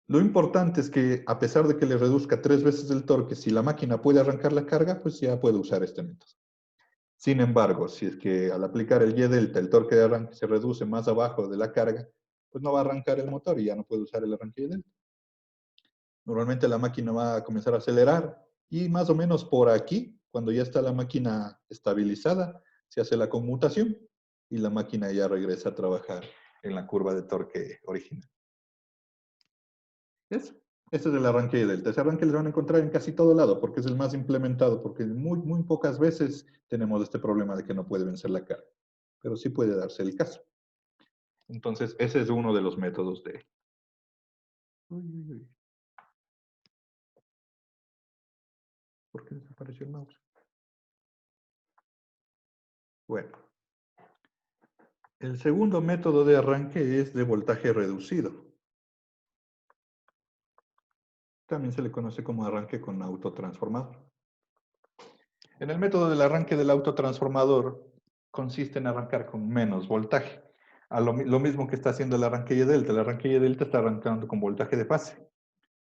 [SPEAKER 1] lo importante es que, a pesar de que le reduzca 3 veces el torque, si la máquina puede arrancar la carga, pues ya puede usar este método. Sin embargo, si es que al aplicar el Y delta, el torque de arranque se reduce más abajo de la carga, pues no va a arrancar el motor y ya no puede usar el arranque Y delta. Normalmente la máquina va a comenzar a acelerar y más o menos por aquí, cuando ya está la máquina estabilizada, se hace la conmutación y la máquina ya regresa a trabajar en la curva de torque original. Eso. Este es el arranque delta. Ese arranque les van a encontrar en casi todo lado porque es el más implementado, porque muy, muy pocas veces tenemos este problema de que no puede vencer la carga. Pero sí puede darse el caso. Entonces, ese es uno de los métodos de... Uy, uy, uy. ¿Por qué desapareció el mouse? Bueno, el segundo método de arranque es de voltaje reducido. También se le conoce como arranque con autotransformador. En el método del arranque del autotransformador consiste en arrancar con menos voltaje. Lo mismo que está haciendo el arranque Y delta. El arranque Y delta está arrancando con voltaje de fase.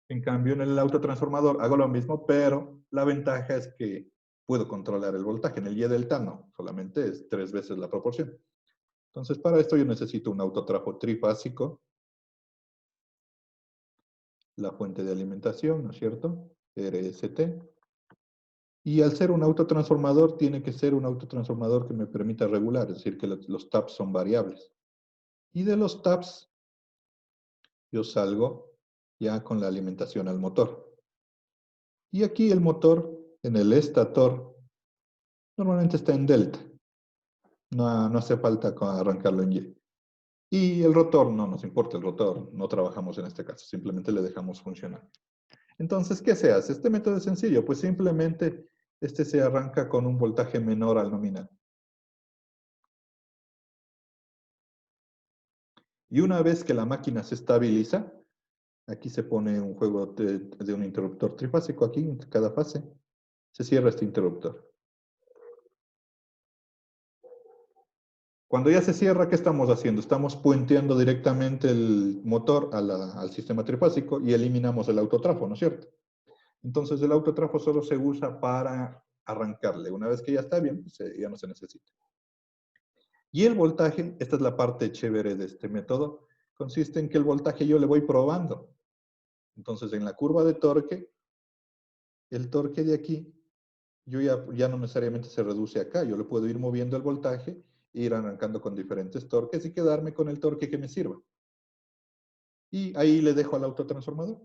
[SPEAKER 1] En cambio, en el autotransformador hago lo mismo, pero la ventaja es que puedo controlar el voltaje. En el Y delta no, solamente es 3 veces la proporción. Entonces, para esto yo necesito un autotrajo trifásico, la fuente de alimentación, ¿no es cierto? RST. Y al ser un autotransformador, tiene que ser un autotransformador que me permita regular, es decir, que los taps son variables. Y de los taps, yo salgo ya con la alimentación al motor. Y aquí el motor, en el estator, normalmente está en delta. No hace falta arrancarlo en Y. Y el rotor, no nos importa el rotor, no trabajamos en este caso, simplemente le dejamos funcionar. Entonces, ¿qué se hace? Este método es sencillo, pues simplemente se arranca con un voltaje menor al nominal. Y una vez que la máquina se estabiliza, aquí se pone un juego de un interruptor trifásico, aquí en cada fase, se cierra este interruptor. Cuando ya se cierra, ¿qué estamos haciendo? Estamos puenteando directamente el motor al sistema trifásico y eliminamos el autotrafo, ¿no es cierto? Entonces el autotrafo solo se usa para arrancarle. Una vez que ya está bien, pues, ya no se necesita. Y el voltaje, esta es la parte chévere de este método, consiste en que el voltaje yo le voy probando. Entonces en la curva de torque, el torque de aquí, yo ya no necesariamente se reduce acá, yo le puedo ir moviendo el voltaje, ir arrancando con diferentes torques y quedarme con el torque que me sirva. Y ahí le dejo al autotransformador.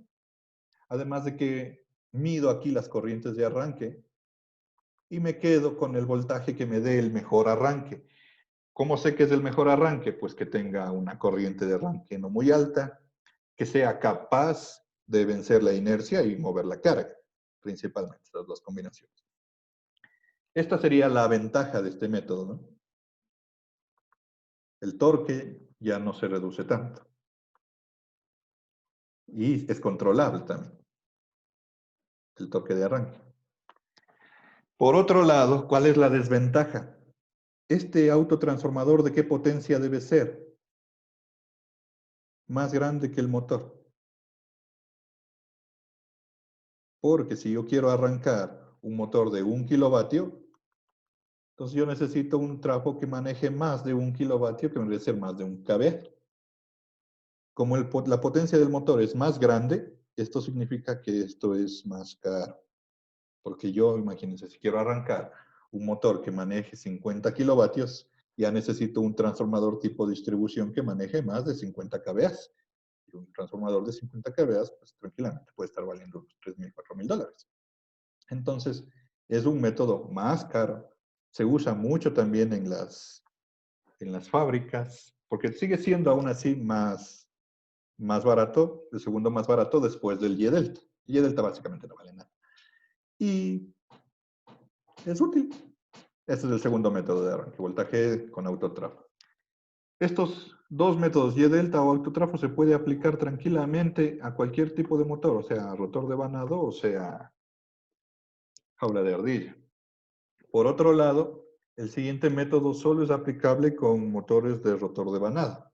[SPEAKER 1] Además de que mido aquí las corrientes de arranque y me quedo con el voltaje que me dé el mejor arranque. ¿Cómo sé que es el mejor arranque? Pues que tenga una corriente de arranque no muy alta, que sea capaz de vencer la inercia y mover la carga, principalmente, estas dos combinaciones. Esta sería la ventaja de este método, ¿no? El torque ya no se reduce tanto. Y es controlable también, el torque de arranque. Por otro lado, ¿cuál es la desventaja? Este autotransformador, ¿de qué potencia debe ser? Más grande que el motor. Porque si yo quiero arrancar un motor de 1 kilovatio, entonces yo necesito un trafo que maneje más de 1 kilovatio, que debe ser más de 1 kVA. Como la potencia del motor es más grande, esto significa que esto es más caro. Porque yo, imagínense, si quiero arrancar un motor que maneje 50 kilovatios, ya necesito un transformador tipo distribución que maneje más de 50 kVA. Y un transformador de 50 kVA, pues tranquilamente puede estar valiendo unos $3,000, $4,000. Entonces, es un método más caro. Se usa mucho también en las fábricas, porque sigue siendo aún así más barato, el segundo más barato después del Y-Delta. Y-Delta básicamente no vale nada. Y es útil. Este es el segundo método de arranque, voltaje con autotrafo. Estos dos métodos, Y-Delta o autotrafo, se puede aplicar tranquilamente a cualquier tipo de motor, o sea, rotor de vanado, o sea, jaula de ardilla. Por otro lado, el siguiente método solo es aplicable con motores de rotor de vanado.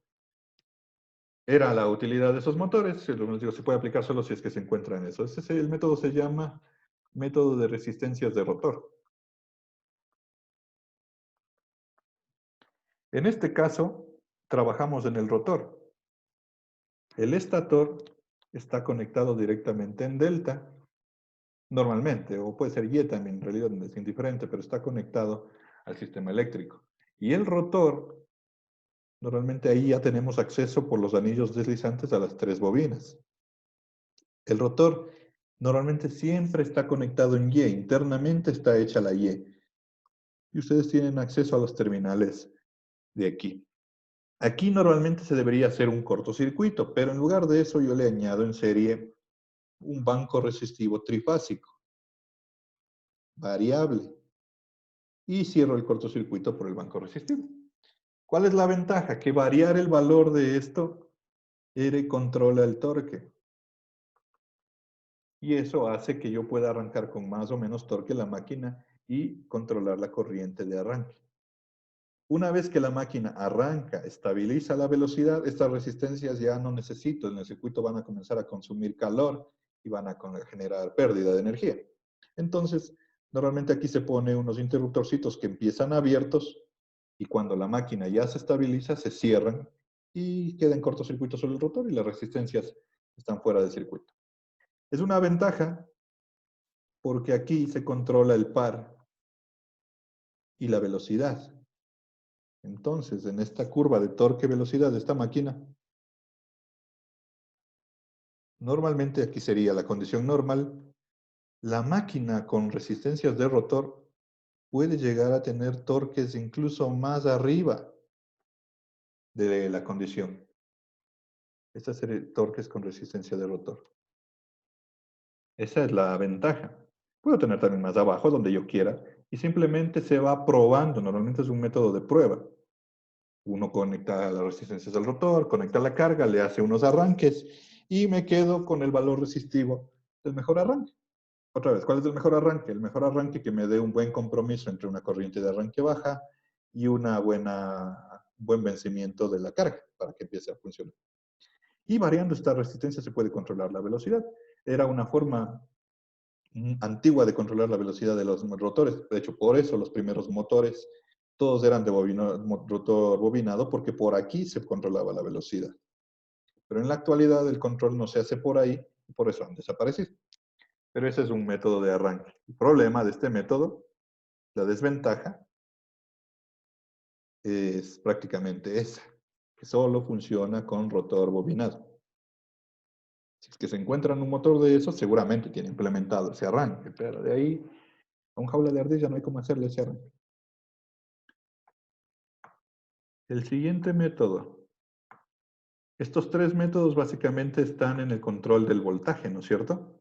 [SPEAKER 1] Era la utilidad de esos motores, se puede aplicar solo si es que se encuentra en eso. El método se llama método de resistencias de rotor. En este caso, trabajamos en el rotor. El estator está conectado directamente en delta, normalmente, o puede ser Y también, en realidad es indiferente, pero está conectado al sistema eléctrico. Y el rotor, normalmente ahí ya tenemos acceso por los anillos deslizantes a las 3 bobinas. El rotor normalmente siempre está conectado en Y, internamente está hecha la Y. Y ustedes tienen acceso a los terminales de aquí. Aquí normalmente se debería hacer un cortocircuito, pero en lugar de eso yo le añado en serie un banco resistivo trifásico, variable, y cierro el cortocircuito por el banco resistivo. ¿Cuál es la ventaja? Que variar el valor de esto controla el torque. Y eso hace que yo pueda arrancar con más o menos torque la máquina y controlar la corriente de arranque. Una vez que la máquina arranca, estabiliza la velocidad, estas resistencias ya no necesito, en el circuito van a comenzar a consumir calor y van a generar pérdida de energía. Entonces, normalmente aquí se pone unos interruptorcitos que empiezan abiertos y cuando la máquina ya se estabiliza, se cierran y queda en cortocircuito sobre el rotor y las resistencias están fuera del circuito. Es una ventaja porque aquí se controla el par y la velocidad. Entonces, en esta curva de torque-velocidad de esta máquina, normalmente aquí sería la condición normal, la máquina con resistencias de rotor puede llegar a tener torques incluso más arriba de la condición. Estas serían torques con resistencia de rotor. Esa es la ventaja. Puedo tener también más abajo, donde yo quiera, y simplemente se va probando. Normalmente es un método de prueba. Uno conecta las resistencias al rotor, conecta la carga, le hace unos arranques y me quedo con el valor resistivo del mejor arranque. Otra vez, ¿cuál es el mejor arranque? El mejor arranque que me dé un buen compromiso entre una corriente de arranque baja y un buen vencimiento de la carga para que empiece a funcionar. Y variando esta resistencia se puede controlar la velocidad. Era una forma antigua de controlar la velocidad de los rotores. De hecho, por eso los primeros motores todos eran de rotor bobinado, porque por aquí se controlaba la velocidad. Pero en la actualidad el control no se hace por ahí, y por eso han desaparecido. Pero ese es un método de arranque. El problema de este método, la desventaja, es prácticamente esa, que solo funciona con rotor bobinado. Si es que se encuentran un motor de esos, seguramente tiene implementado ese arranque, pero de ahí a un jaula de ardilla no hay cómo hacerle ese arranque. El siguiente método. Estos tres métodos básicamente están en el control del voltaje, ¿no es cierto?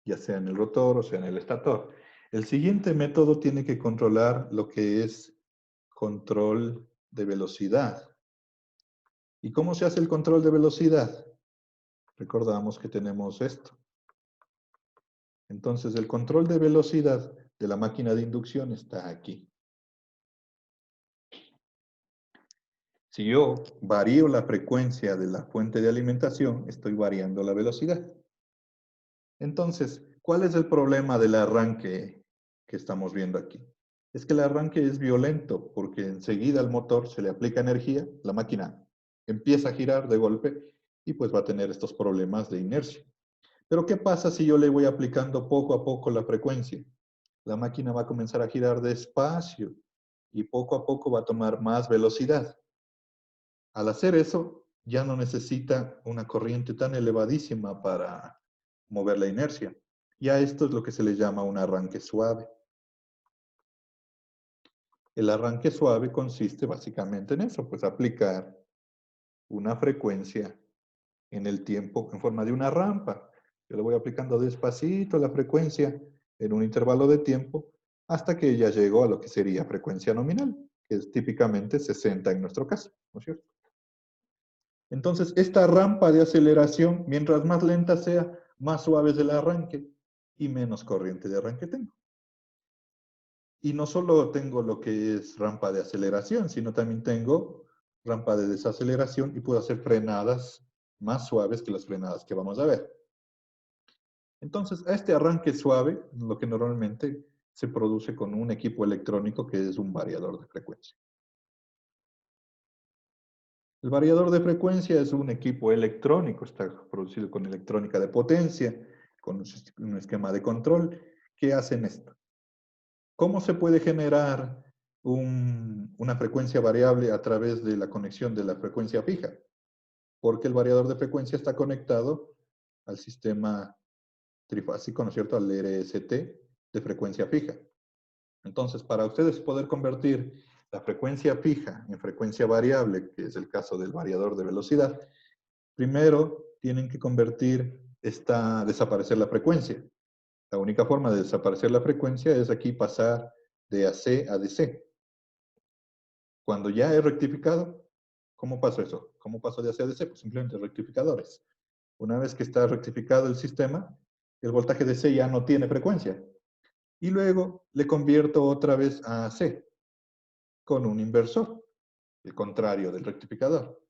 [SPEAKER 1] Ya sea en el rotor o sea en el estator. El siguiente método tiene que controlar lo que es control de velocidad. ¿Y cómo se hace el control de velocidad? Recordamos que tenemos esto. Entonces, el control de velocidad de la máquina de inducción está aquí. Si yo varío la frecuencia de la fuente de alimentación, estoy variando la velocidad. Entonces, ¿cuál es el problema del arranque que estamos viendo aquí? Es que el arranque es violento porque enseguida al motor se le aplica energía, la máquina empieza a girar de golpe y pues va a tener estos problemas de inercia. Pero ¿qué pasa si yo le voy aplicando poco a poco la frecuencia? La máquina va a comenzar a girar despacio y poco a poco va a tomar más velocidad. Al hacer eso, ya no necesita una corriente tan elevadísima para mover la inercia. Y a esto es lo que se le llama un arranque suave. El arranque suave consiste básicamente en eso, pues aplicar una frecuencia en el tiempo en forma de una rampa. Yo le voy aplicando despacito la frecuencia en un intervalo de tiempo hasta que ya llegó a lo que sería frecuencia nominal, que es típicamente 60 en nuestro caso, ¿no es cierto? Entonces, esta rampa de aceleración, mientras más lenta sea, más suave es el arranque y menos corriente de arranque tengo. Y no solo tengo lo que es rampa de aceleración, sino también tengo rampa de desaceleración y puedo hacer frenadas más suaves que las frenadas que vamos a ver. Entonces, a este arranque suave, lo que normalmente se produce con un equipo electrónico que es un variador de frecuencia. El variador de frecuencia es un equipo electrónico, está producido con electrónica de potencia, con un esquema de control, que hacen esto. ¿Cómo se puede generar una frecuencia variable a través de la conexión de la frecuencia fija? Porque el variador de frecuencia está conectado al sistema trifásico, ¿no es cierto?, al RST de frecuencia fija. Entonces, para ustedes poder convertir la frecuencia fija en frecuencia variable, que es el caso del variador de velocidad, primero tienen que desaparecer la frecuencia. La única forma de desaparecer la frecuencia es aquí pasar de AC a DC. Cuando ya he rectificado, ¿cómo paso eso? ¿Cómo paso de AC a DC? Pues simplemente rectificadores. Una vez que está rectificado el sistema, el voltaje DC ya no tiene frecuencia. Y luego le convierto otra vez a AC con un inversor, el contrario del rectificador.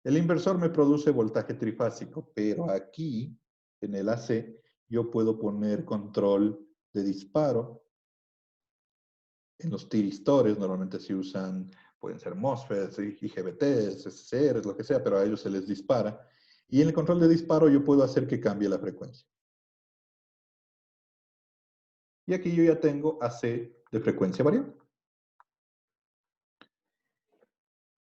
[SPEAKER 1] El inversor me produce voltaje trifásico, pero aquí, en el AC, yo puedo poner control de disparo. En los tiristores normalmente se usan, pueden ser MOSFETs, IGBTs, SCRs, lo que sea, pero a ellos se les dispara. Y en el control de disparo yo puedo hacer que cambie la frecuencia. Y aquí yo ya tengo AC de frecuencia variable.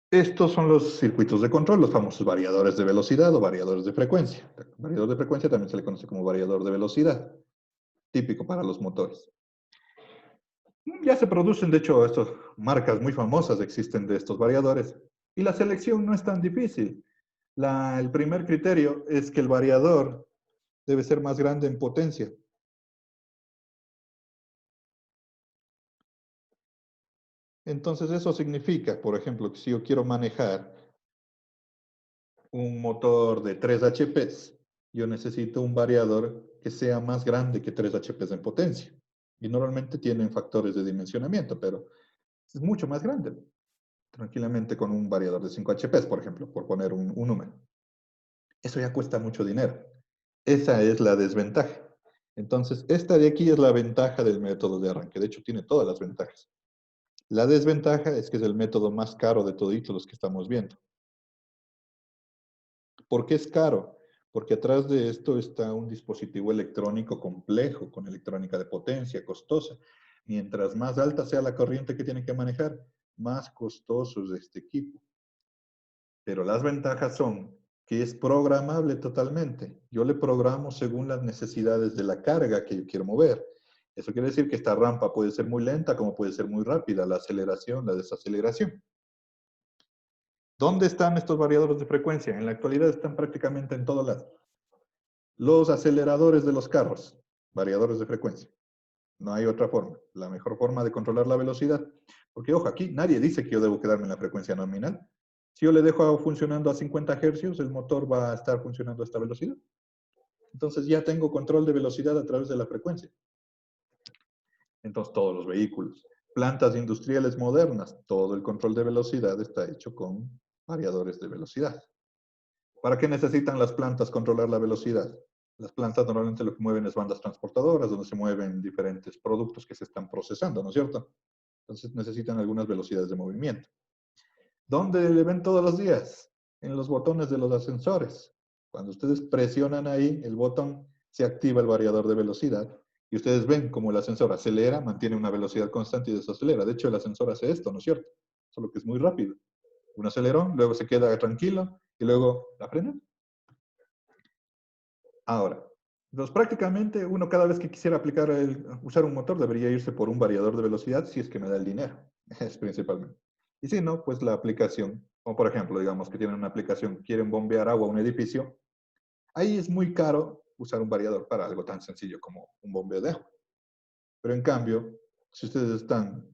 [SPEAKER 1] Estos son los circuitos de control, los famosos variadores de velocidad o variadores de frecuencia. El variador de frecuencia también se le conoce como variador de velocidad, típico para los motores. Ya se producen, de hecho, estas marcas muy famosas existen de estos variadores. Y la selección no es tan difícil. El primer criterio es que el variador debe ser más grande en potencia. Entonces eso significa, por ejemplo, que si yo quiero manejar un motor de 3 HP, yo necesito un variador que sea más grande que 3 HP en potencia. Y normalmente tienen factores de dimensionamiento, pero es mucho más grande. Tranquilamente con un variador de 5 HP, por ejemplo, por poner un número. Eso ya cuesta mucho dinero. Esa es la desventaja. Entonces, esta de aquí es la ventaja del método de arranque. De hecho, tiene todas las ventajas. La desventaja es que es el método más caro de toditos los que estamos viendo. ¿Por qué es caro? Porque atrás de esto está un dispositivo electrónico complejo, con electrónica de potencia, costosa. Mientras más alta sea la corriente que tiene que manejar, más costoso es este equipo. Pero las ventajas son que es programable totalmente. Yo le programo según las necesidades de la carga que yo quiero mover. Eso quiere decir que esta rampa puede ser muy lenta como puede ser muy rápida, la aceleración, la desaceleración. ¿Dónde están estos variadores de frecuencia? En la actualidad están prácticamente en todo lado. Los aceleradores de los carros, variadores de frecuencia. No hay otra forma. La mejor forma de controlar la velocidad. Porque, ojo, aquí nadie dice que yo debo quedarme en la frecuencia nominal. Si yo le dejo funcionando a 50 hercios, el motor va a estar funcionando a esta velocidad. Entonces ya tengo control de velocidad a través de la frecuencia. Entonces todos los vehículos, plantas industriales modernas, todo el control de velocidad está hecho con variadores de velocidad. ¿Para qué necesitan las plantas controlar la velocidad? Las plantas normalmente lo que mueven es bandas transportadoras, donde se mueven diferentes productos que se están procesando, ¿no es cierto? Entonces necesitan algunas velocidades de movimiento. ¿Dónde le ven todos los días? En los botones de los ascensores. Cuando ustedes presionan ahí el botón, se activa el variador de velocidad y ustedes ven como el ascensor acelera, mantiene una velocidad constante y desacelera. De hecho, el ascensor hace esto, ¿no es cierto? Solo que es muy rápido. Un acelerón, luego se queda tranquilo y luego la frena. Ahora, entonces prácticamente uno cada vez que quisiera usar un motor debería irse por un variador de velocidad si es que me da el dinero, es principalmente. Y si no, pues la aplicación, como por ejemplo, digamos que tienen una aplicación, quieren bombear agua a un edificio, ahí es muy caro usar un variador para algo tan sencillo como un bombeo de agua. Pero en cambio, si ustedes están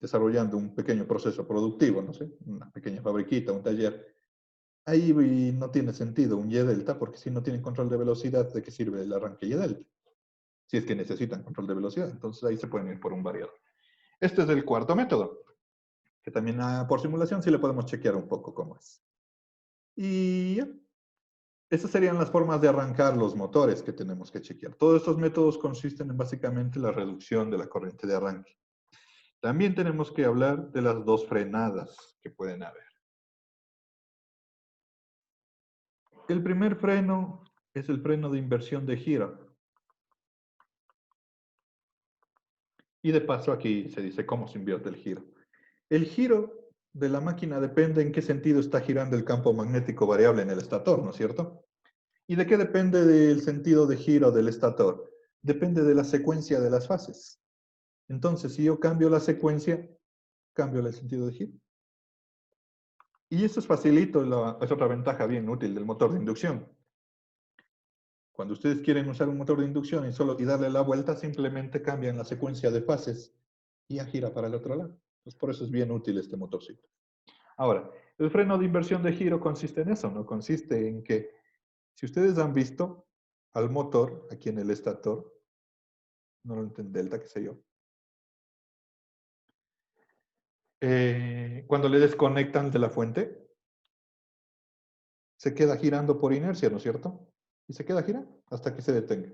[SPEAKER 1] desarrollando un pequeño proceso productivo, no sé, una pequeña fabriquita, un taller, ahí no tiene sentido un Y-delta, porque si no tienen control de velocidad, ¿de qué sirve el arranque Y-delta? Si es que necesitan control de velocidad. Entonces ahí se pueden ir por un variador. Este es el cuarto método, que también por simulación sí le podemos chequear un poco cómo es. Y ya. Esas serían las formas de arrancar los motores que tenemos que chequear. Todos estos métodos consisten en básicamente la reducción de la corriente de arranque. También tenemos que hablar de las dos frenadas que pueden haber. El primer freno es el freno de inversión de giro. Y de paso aquí se dice cómo se invierte el giro. El giro de la máquina depende en qué sentido está girando el campo magnético variable en el estator, ¿no es cierto? ¿Y de qué depende del sentido de giro del estator? Depende de la secuencia de las fases. Entonces, si yo cambio la secuencia, cambio el sentido de giro. Y eso es facilito, es otra ventaja bien útil del motor de inducción. Cuando ustedes quieren usar un motor de inducción y darle la vuelta, simplemente cambian la secuencia de fases y ya gira para el otro lado. Pues por eso es bien útil este motorcito. Ahora, el freno de inversión de giro consiste en eso, ¿no? Consiste en que, si ustedes han visto al motor aquí en el estator, no lo entiendo, delta, qué sé yo, cuando le desconectan de la fuente, se queda girando por inercia, ¿no es cierto? Y se queda girando hasta que se detenga.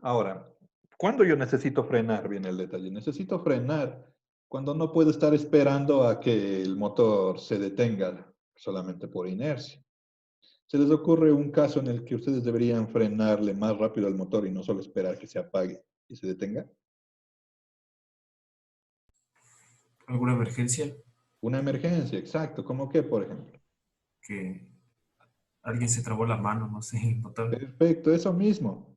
[SPEAKER 1] Ahora, ¿cuándo yo necesito frenar? Viene el detalle. Necesito frenar cuando no puedo estar esperando a que el motor se detenga solamente por inercia. ¿Se les ocurre un caso en el que ustedes deberían frenarle más rápido al motor y no solo esperar que se apague y se detenga?
[SPEAKER 2] ¿Alguna emergencia?
[SPEAKER 1] Una emergencia, exacto. ¿Cómo qué, por ejemplo?
[SPEAKER 2] Que alguien se trabó la mano, no sé, el motor.
[SPEAKER 1] Perfecto, eso mismo.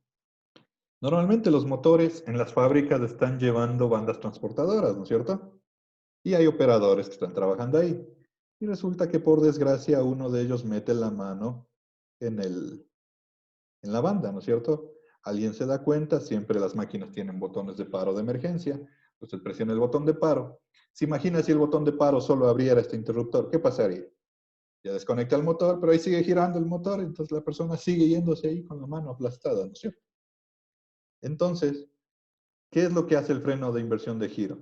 [SPEAKER 1] Normalmente los motores en las fábricas están llevando bandas transportadoras, ¿no es cierto? Y hay operadores que están trabajando ahí. Y resulta que por desgracia uno de ellos mete la mano en, en la banda, ¿no es cierto? Alguien se da cuenta, siempre las máquinas tienen botones de paro de emergencia, usted presiona el botón de paro. Se imagina si el botón de paro solo abriera este interruptor, ¿qué pasaría? Ya desconecta el motor, pero ahí sigue girando el motor, entonces la persona sigue yéndose ahí con la mano aplastada, ¿no es cierto? Entonces, ¿qué es lo que hace el freno de inversión de giro?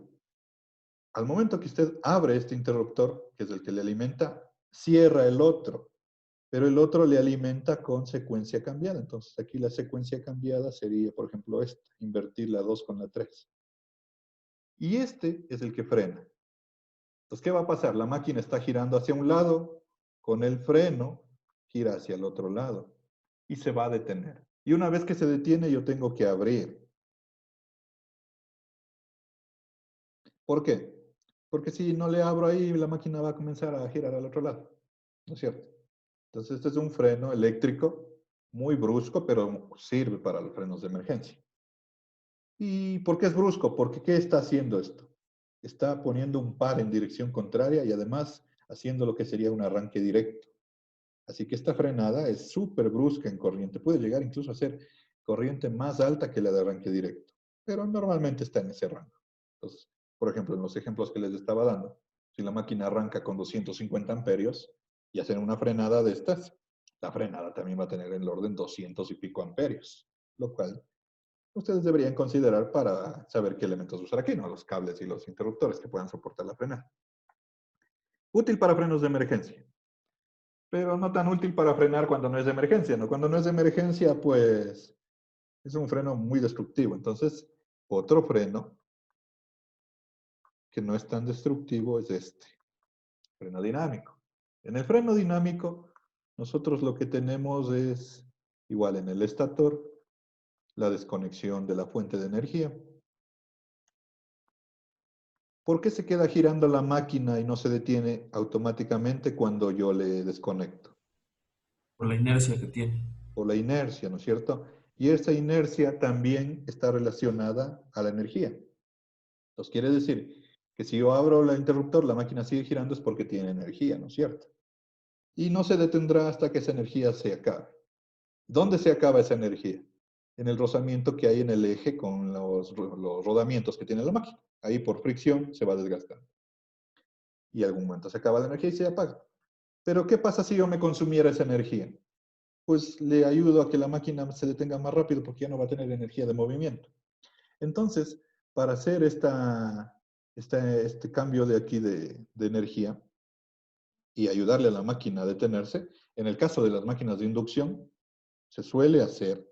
[SPEAKER 1] Al momento que usted abre este interruptor, que es el que le alimenta, cierra el otro, pero el otro le alimenta con secuencia cambiada. Entonces aquí la secuencia cambiada sería, por ejemplo, esta, invertir la 2 con la 3. Y este es el que frena. Entonces, ¿qué va a pasar? La máquina está girando hacia un lado, con el freno gira hacia el otro lado y se va a detener. Y una vez que se detiene, yo tengo que abrir. ¿Por qué? Porque si no le abro ahí, la máquina va a comenzar a girar al otro lado. ¿No es cierto? Entonces, este es un freno eléctrico muy brusco, pero sirve para los frenos de emergencia. ¿Y por qué es brusco? Porque ¿qué está haciendo esto? Está poniendo un par en dirección contraria y además haciendo lo que sería un arranque directo. Así que esta frenada es súper brusca en corriente. Puede llegar incluso a ser corriente más alta que la de arranque directo. pero normalmente está en ese rango. Entonces, por ejemplo, en los ejemplos que les estaba dando, si la máquina arranca con 250 amperios y hacen una frenada de estas, la frenada también va a tener en el orden 200 y pico amperios, lo cual ustedes deberían considerar para saber qué elementos usar aquí, ¿no? Los cables y los interruptores que puedan soportar la frenada. Útil para frenos de emergencia, pero no tan útil para frenar cuando no es de emergencia, ¿no? Cuando no es de emergencia, pues es un freno muy destructivo. Entonces, otro freno que no es tan destructivo es este, freno dinámico. En el freno dinámico, nosotros lo que tenemos es, igual en el estator, la desconexión de la fuente de energía. ¿Por qué se queda girando la máquina y no se detiene automáticamente cuando yo le desconecto?
[SPEAKER 2] Por la inercia que tiene.
[SPEAKER 1] Por la inercia, ¿no es cierto? Y esa inercia también está relacionada a la energía. Entonces quiere decir que si yo abro el interruptor, la máquina sigue girando es porque tiene energía, ¿no es cierto? Y no se detendrá hasta que esa energía se acabe. ¿Dónde se acaba esa energía? En el rozamiento que hay en el eje con los rodamientos que tiene la máquina. Ahí por fricción se va desgastando. Y algún momento se acaba la energía y se apaga. Pero ¿qué pasa si yo me consumiera esa energía? Pues le ayudo a que la máquina se detenga más rápido porque ya no va a tener energía de movimiento. Entonces, para hacer este cambio de aquí de energía y ayudarle a la máquina a detenerse, en el caso de las máquinas de inducción, se suele hacer.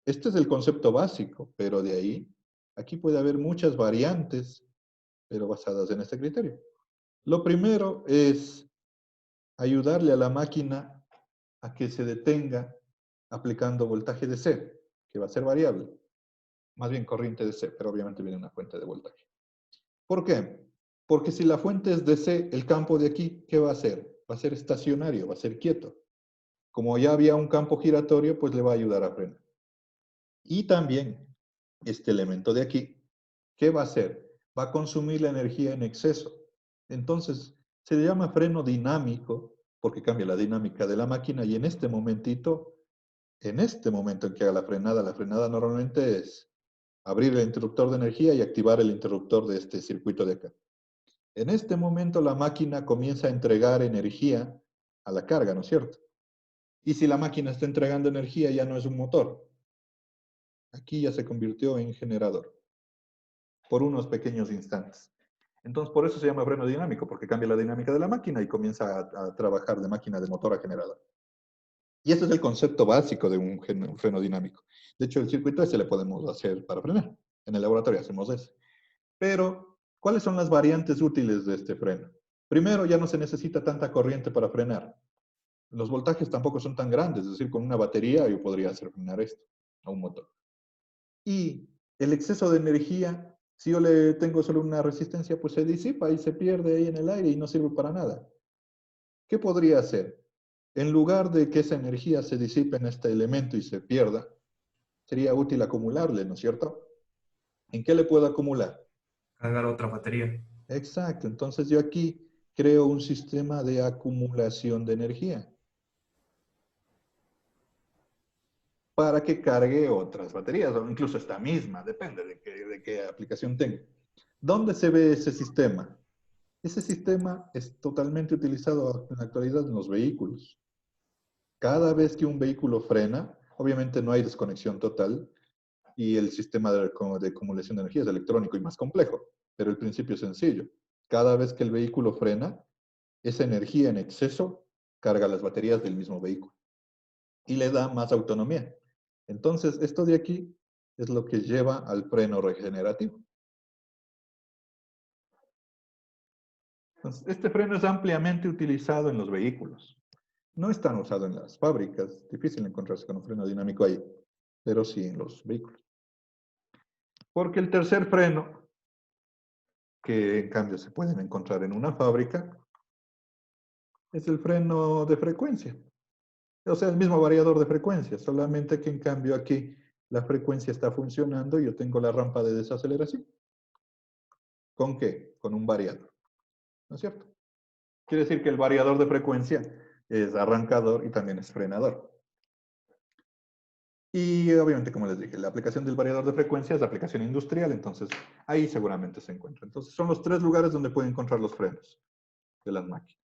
[SPEAKER 1] Este es el concepto básico, pero de ahí, aquí puede haber muchas variantes, pero basadas en este criterio. Lo primero es ayudarle a la máquina a que se detenga aplicando voltaje DC, que va a ser variable, más bien corriente DC, pero obviamente viene una fuente de voltaje. ¿Por qué? Porque si la fuente es DC, el campo de aquí, ¿qué va a hacer? Va a ser estacionario, va a ser quieto. Como ya había un campo giratorio, pues le va a ayudar a frenar. Y también este elemento de aquí, ¿qué va a hacer? Va a consumir la energía en exceso. Entonces, se le llama freno dinámico porque cambia la dinámica de la máquina y en este momentito, en este momento en que haga la frenada normalmente es abrir el interruptor de energía y activar el interruptor de este circuito de acá. En este momento la máquina comienza a entregar energía a la carga, ¿no es cierto? Y si la máquina está entregando energía, ya no es un motor. Aquí ya se convirtió en generador por unos pequeños instantes. Entonces, por eso se llama freno dinámico, porque cambia la dinámica de la máquina y comienza a trabajar de máquina de motor a generador. Y este es el concepto básico de un freno dinámico. De hecho, el circuito ese le podemos hacer para frenar. En el laboratorio hacemos ese. Pero, ¿cuáles son las variantes útiles de este freno? Primero, ya no se necesita tanta corriente para frenar. Los voltajes tampoco son tan grandes, es decir, con una batería yo podría hacer frenar esto a un motor. Y el exceso de energía, si yo le tengo solo una resistencia, pues se disipa y se pierde ahí en el aire y no sirve para nada. ¿Qué podría hacer? En lugar de que esa energía se disipe en este elemento y se pierda, sería útil acumularle, ¿no es cierto? ¿En qué le puedo acumular?
[SPEAKER 2] Cargar otra batería.
[SPEAKER 1] Exacto, entonces yo aquí creo un sistema de acumulación de energía para que cargue otras baterías, o incluso esta misma, depende de qué aplicación tenga. ¿Dónde se ve ese sistema? Ese sistema es totalmente utilizado en la actualidad en los vehículos. Cada vez que un vehículo frena, obviamente no hay desconexión total y el sistema de acumulación de energía es electrónico y más complejo, pero el principio es sencillo. Cada vez que el vehículo frena, esa energía en exceso carga las baterías del mismo vehículo y le da más autonomía. Entonces, esto de aquí es lo que lleva al freno regenerativo. Entonces, este freno es ampliamente utilizado en los vehículos. No es tan usado en las fábricas, difícil encontrarse con un freno dinámico ahí, pero sí en los vehículos. Porque el tercer freno, que en cambio se pueden encontrar en una fábrica, es el freno de frecuencia. O sea, el mismo variador de frecuencia, solamente que en cambio aquí la frecuencia está funcionando y yo tengo la rampa de desaceleración. ¿Con qué? Con un variador. ¿No es cierto? Quiere decir que el variador de frecuencia es arrancador y también es frenador. Y obviamente, como les dije, la aplicación del variador de frecuencia es la aplicación industrial, entonces ahí seguramente se encuentra. Entonces son los tres lugares donde pueden encontrar los frenos de las máquinas.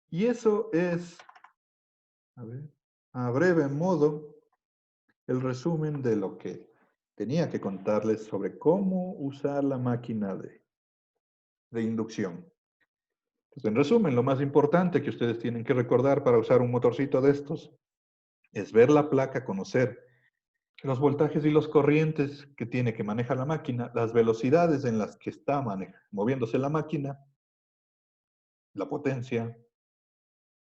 [SPEAKER 1] Y eso es, a ver, a breve modo, el resumen de lo que tenía que contarles sobre cómo usar la máquina de inducción. Pues en resumen, lo más importante que ustedes tienen que recordar para usar un motorcito de estos es ver la placa, conocer los voltajes y los corrientes que tiene que manejar la máquina, las velocidades en las que está moviéndose la máquina, la potencia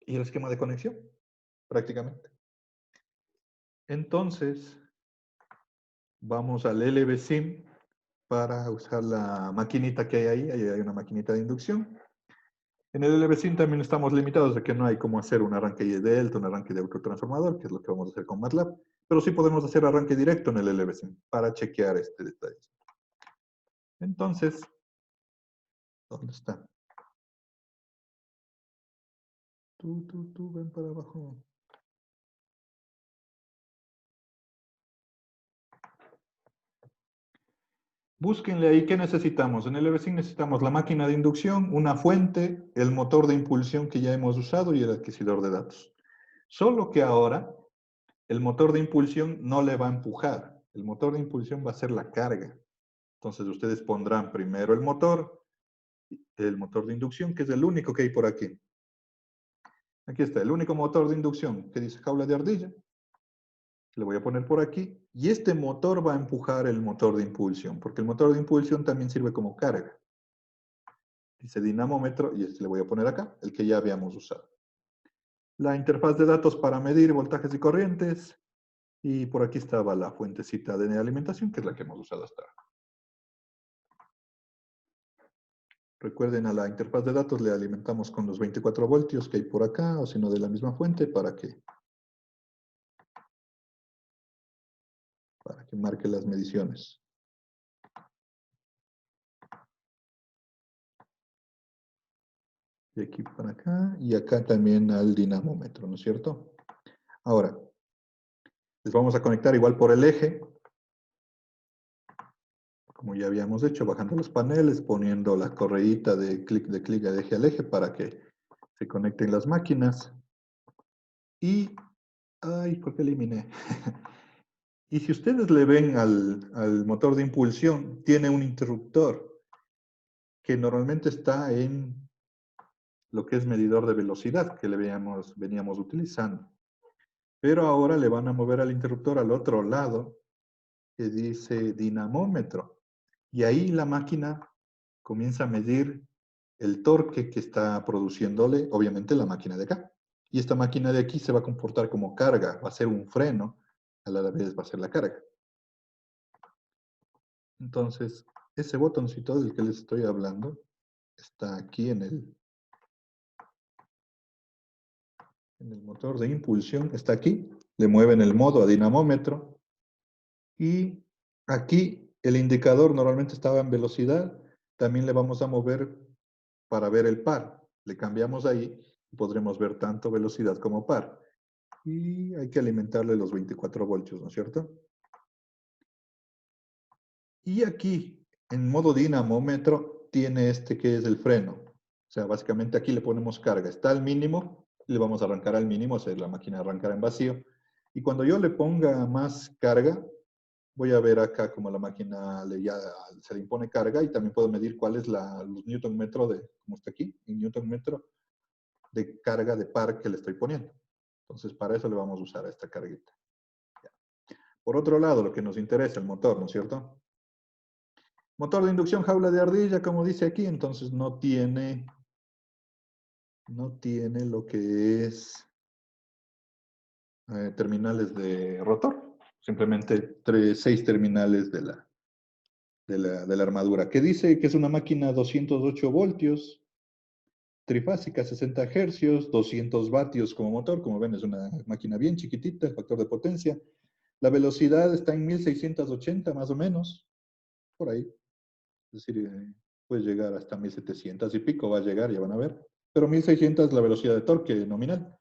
[SPEAKER 1] y el esquema de conexión, prácticamente. Entonces, vamos al LVSIM para usar la maquinita que hay ahí. Ahí hay una maquinita de inducción. En el LVSIM también estamos limitados de que no hay cómo hacer un arranque de delta, un arranque de autotransformador, que es lo que vamos a hacer con MATLAB, pero sí podemos hacer arranque directo en el LVSIM para chequear este detalle. Entonces, ¿dónde está? Ven para abajo. Búsquenle ahí qué necesitamos. En el LVSIM necesitamos la máquina de inducción, una fuente, el motor de impulsión que ya hemos usado y el adquisidor de datos. Solo que ahora el motor de impulsión no le va a empujar. El motor de impulsión va a ser la carga. Entonces ustedes pondrán primero el motor de inducción, que es el único que hay por aquí. Aquí está, el único motor de inducción que dice jaula de ardilla. Le voy a poner por aquí. Y este motor va a empujar el motor de impulsión, porque el motor de impulsión también sirve como carga. Dice dinamómetro, y este le voy a poner acá, el que ya habíamos usado. La interfaz de datos para medir voltajes y corrientes. Y por aquí estaba la fuentecita de alimentación, que es la que hemos usado hasta ahora. Recuerden, a la interfaz de datos le alimentamos con los 24 voltios que hay por acá, o si no de la misma fuente, para que marque las mediciones. Y aquí para acá, y acá también al dinamómetro, ¿no es cierto? Ahora, les vamos a conectar igual por el eje, como ya habíamos hecho, bajando los paneles, poniendo la correíta de clic de eje al eje para que se conecten las máquinas. Y, ay, ¿por qué eliminé? Y si ustedes le ven al motor de impulsión, tiene un interruptor que normalmente está en lo que es medidor de velocidad que veníamos utilizando. Pero ahora le van a mover al interruptor al otro lado que dice dinamómetro. Y ahí la máquina comienza a medir el torque que está produciéndole, obviamente, la máquina de acá. Y esta máquina de aquí se va a comportar como carga, va a ser un freno, a la vez va a ser la carga. Entonces, ese botoncito del que les estoy hablando está aquí en el motor de impulsión, está aquí. Le mueven el modo a dinamómetro. Y aquí el indicador normalmente estaba en velocidad. También le vamos a mover para ver el par. Le cambiamos ahí y podremos ver tanto velocidad como par. Y hay que alimentarle los 24 voltios, ¿no es cierto? Y aquí, en modo dinamómetro, tiene este que es el freno. O sea, básicamente aquí le ponemos carga. Está al mínimo, le vamos a arrancar al mínimo, o sea, la máquina arrancará en vacío. Y cuando yo le ponga más carga, voy a ver acá como la máquina ya se le impone carga y también puedo medir cuál es los newton metro como está aquí, el newton metro de carga de par que le estoy poniendo. Entonces, para eso le vamos a usar a esta carguita. Por otro lado, lo que nos interesa, el motor, ¿no es cierto? Motor de inducción jaula de ardilla, como dice aquí, entonces no tiene lo que es terminales de rotor. Simplemente 6 terminales de la armadura. Que dice que es una máquina 208 voltios, trifásica, 60 hercios, 200 vatios como motor. Como ven, es una máquina bien chiquitita, factor de potencia. La velocidad está en 1680 más o menos, por ahí. Es decir, puede llegar hasta 1700 y pico, va a llegar, ya van a ver. Pero 1600 es la velocidad de torque nominal.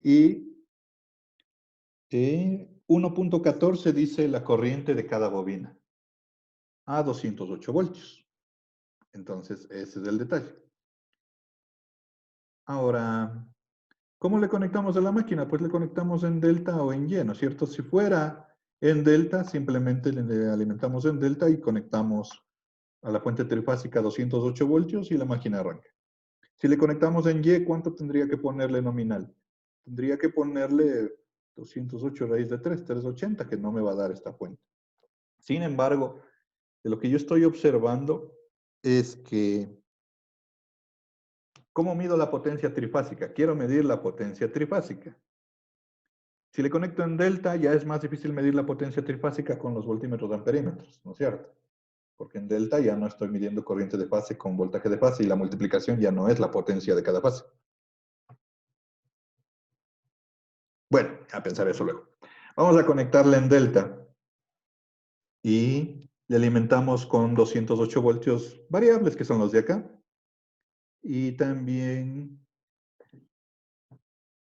[SPEAKER 1] Y 1.14 dice la corriente de cada bobina a 208 voltios. Entonces, ese es el detalle. Ahora, ¿cómo le conectamos a la máquina? Pues le conectamos en delta o en Y, ¿no es cierto? Si fuera en delta, simplemente le alimentamos en delta y conectamos a la fuente trifásica 208 voltios y la máquina arranca. Si le conectamos en Y, ¿cuánto tendría que ponerle nominal? Tendría que ponerle 208 raíz de 3, 380, que no me va a dar esta fuente. Sin embargo, de lo que yo estoy observando es que, ¿cómo mido la potencia trifásica? Quiero medir la potencia trifásica. Si le conecto en delta, ya es más difícil medir la potencia trifásica con los voltímetros de amperímetros, ¿no es cierto? Porque en delta ya no estoy midiendo corriente de fase con voltaje de fase y la multiplicación ya no es la potencia de cada fase. Bueno, a pensar eso luego. Vamos a conectarle en delta y le alimentamos con 208 voltios variables, que son los de acá. Y también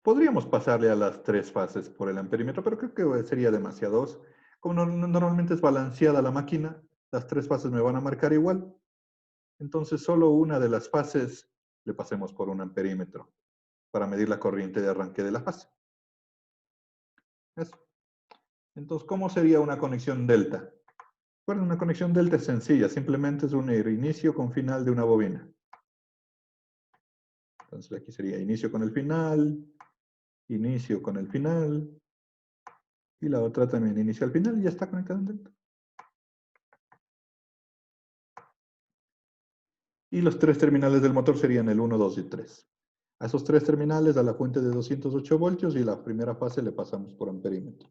[SPEAKER 1] podríamos pasarle a las 3 fases por el amperímetro, pero creo que sería demasiado. Como normalmente es balanceada la máquina, las 3 fases me van a marcar igual. Entonces, solo una de las fases le pasemos por un amperímetro para medir la corriente de arranque de la fase. Eso. Entonces, ¿cómo sería una conexión delta? Bueno, una conexión delta es sencilla, simplemente es unir inicio con final de una bobina. Entonces, aquí sería inicio con el final, inicio con el final, y la otra también inicio al final y ya está conectada en delta. Y los 3 terminales del motor serían el 1, 2 y 3. A esos 3 terminales a la fuente de 208 voltios y la primera fase le pasamos por amperímetro.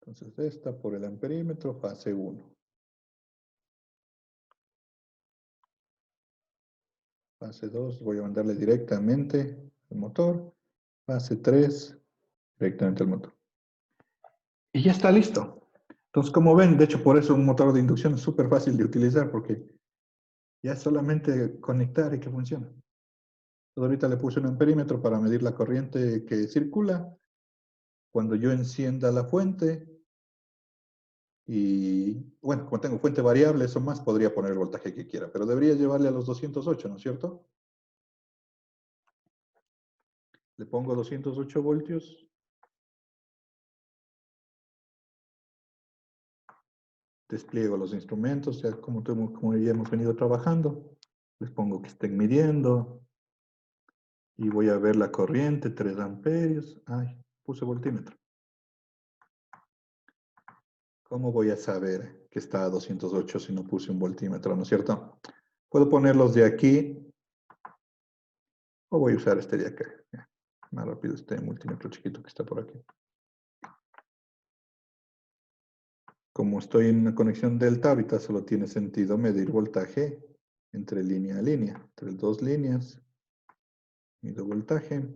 [SPEAKER 1] Entonces esta por el amperímetro, fase 1. Fase 2 voy a mandarle directamente al motor. Fase 3, directamente al motor. Y ya está listo. Entonces, como ven, de hecho por eso un motor de inducción es súper fácil de utilizar porque ya es solamente conectar y que funciona. Entonces, ahorita le puse un amperímetro para medir la corriente que circula. Cuando yo encienda la fuente, y bueno, como tengo fuente variable, eso más podría poner el voltaje que quiera, pero debería llevarle a los 208, ¿no es cierto? Le pongo 208 voltios. Despliego los instrumentos, ya como ya hemos venido trabajando. Les pongo que estén midiendo. Y voy a ver la corriente, 3 amperios. Ay, puse voltímetro. ¿Cómo voy a saber que está a 208 si no puse un voltímetro, no es cierto? Puedo ponerlos de aquí. O voy a usar este de acá. Ya, más rápido este multímetro chiquito que está por aquí. Como estoy en una conexión delta, ahorita solo tiene sentido medir voltaje entre línea a línea. Entre 2 líneas. Mido voltaje.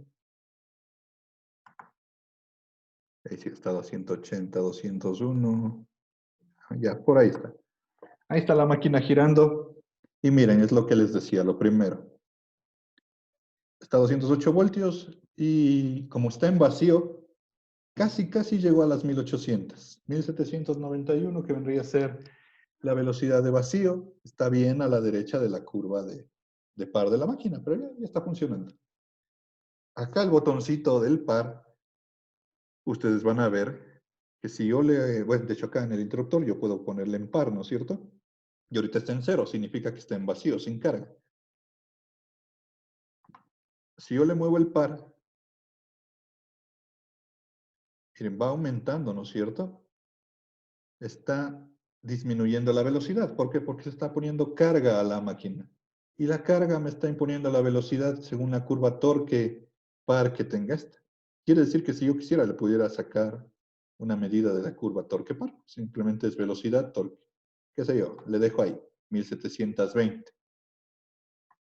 [SPEAKER 1] Ahí sí está 280, 201. Ya, por ahí está. Ahí está la máquina girando. Y miren, es lo que les decía, lo primero. Está a 208 voltios y como está en vacío, casi llegó a las 1800. 1791, que vendría a ser la velocidad de vacío, está bien a la derecha de la curva de par de la máquina, pero ya está funcionando. Acá el botoncito del par, ustedes van a ver que si yo bueno, de hecho acá en el interruptor yo puedo ponerle en par, ¿no es cierto? Y ahorita está en cero, significa que está en vacío, sin carga. Si yo le muevo el par, miren, va aumentando, ¿no es cierto? Está disminuyendo la velocidad. ¿Por qué? Porque se está poniendo carga a la máquina. Y la carga me está imponiendo la velocidad según la curva torque par que tenga esta. Quiere decir que si yo quisiera le pudiera sacar una medida de la curva torque par. Simplemente es velocidad torque. ¿Qué sé yo? Le dejo ahí, 1720.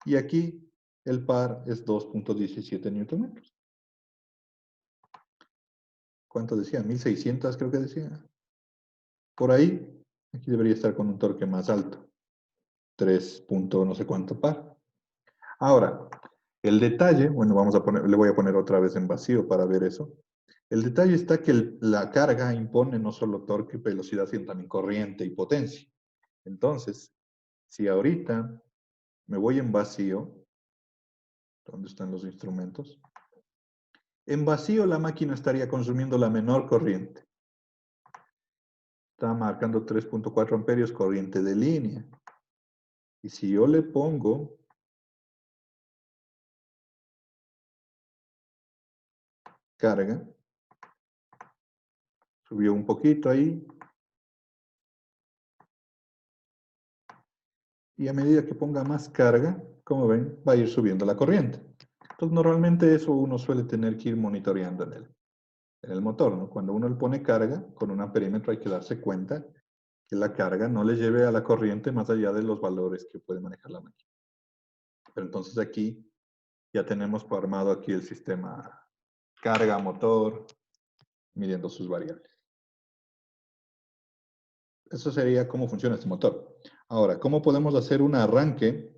[SPEAKER 1] Y aquí el par es 2.17 Nm. ¿Cuánto decía? 1600 creo que decía. Por ahí, aquí debería estar con un torque más alto. 3 punto no sé cuánto par. Ahora, el detalle, bueno, le voy a poner otra vez en vacío para ver eso. El detalle está que la carga impone no solo torque y velocidad, sino también corriente y potencia. Entonces, si ahorita me voy en vacío, ¿dónde están los instrumentos? En vacío la máquina estaría consumiendo la menor corriente. Está marcando 3.4 amperios corriente de línea. Y si yo le pongo carga, subió un poquito ahí, y a medida que ponga más carga, como ven, va a ir subiendo la corriente. Entonces, normalmente eso uno suele tener que ir monitoreando en el motor, ¿no? Cuando uno le pone carga, con un amperímetro hay que darse cuenta que la carga no le lleve a la corriente más allá de los valores que puede manejar la máquina. Pero entonces aquí ya tenemos armado aquí el sistema carga, motor, midiendo sus variables. Eso sería cómo funciona este motor. Ahora, ¿cómo podemos hacer un arranque?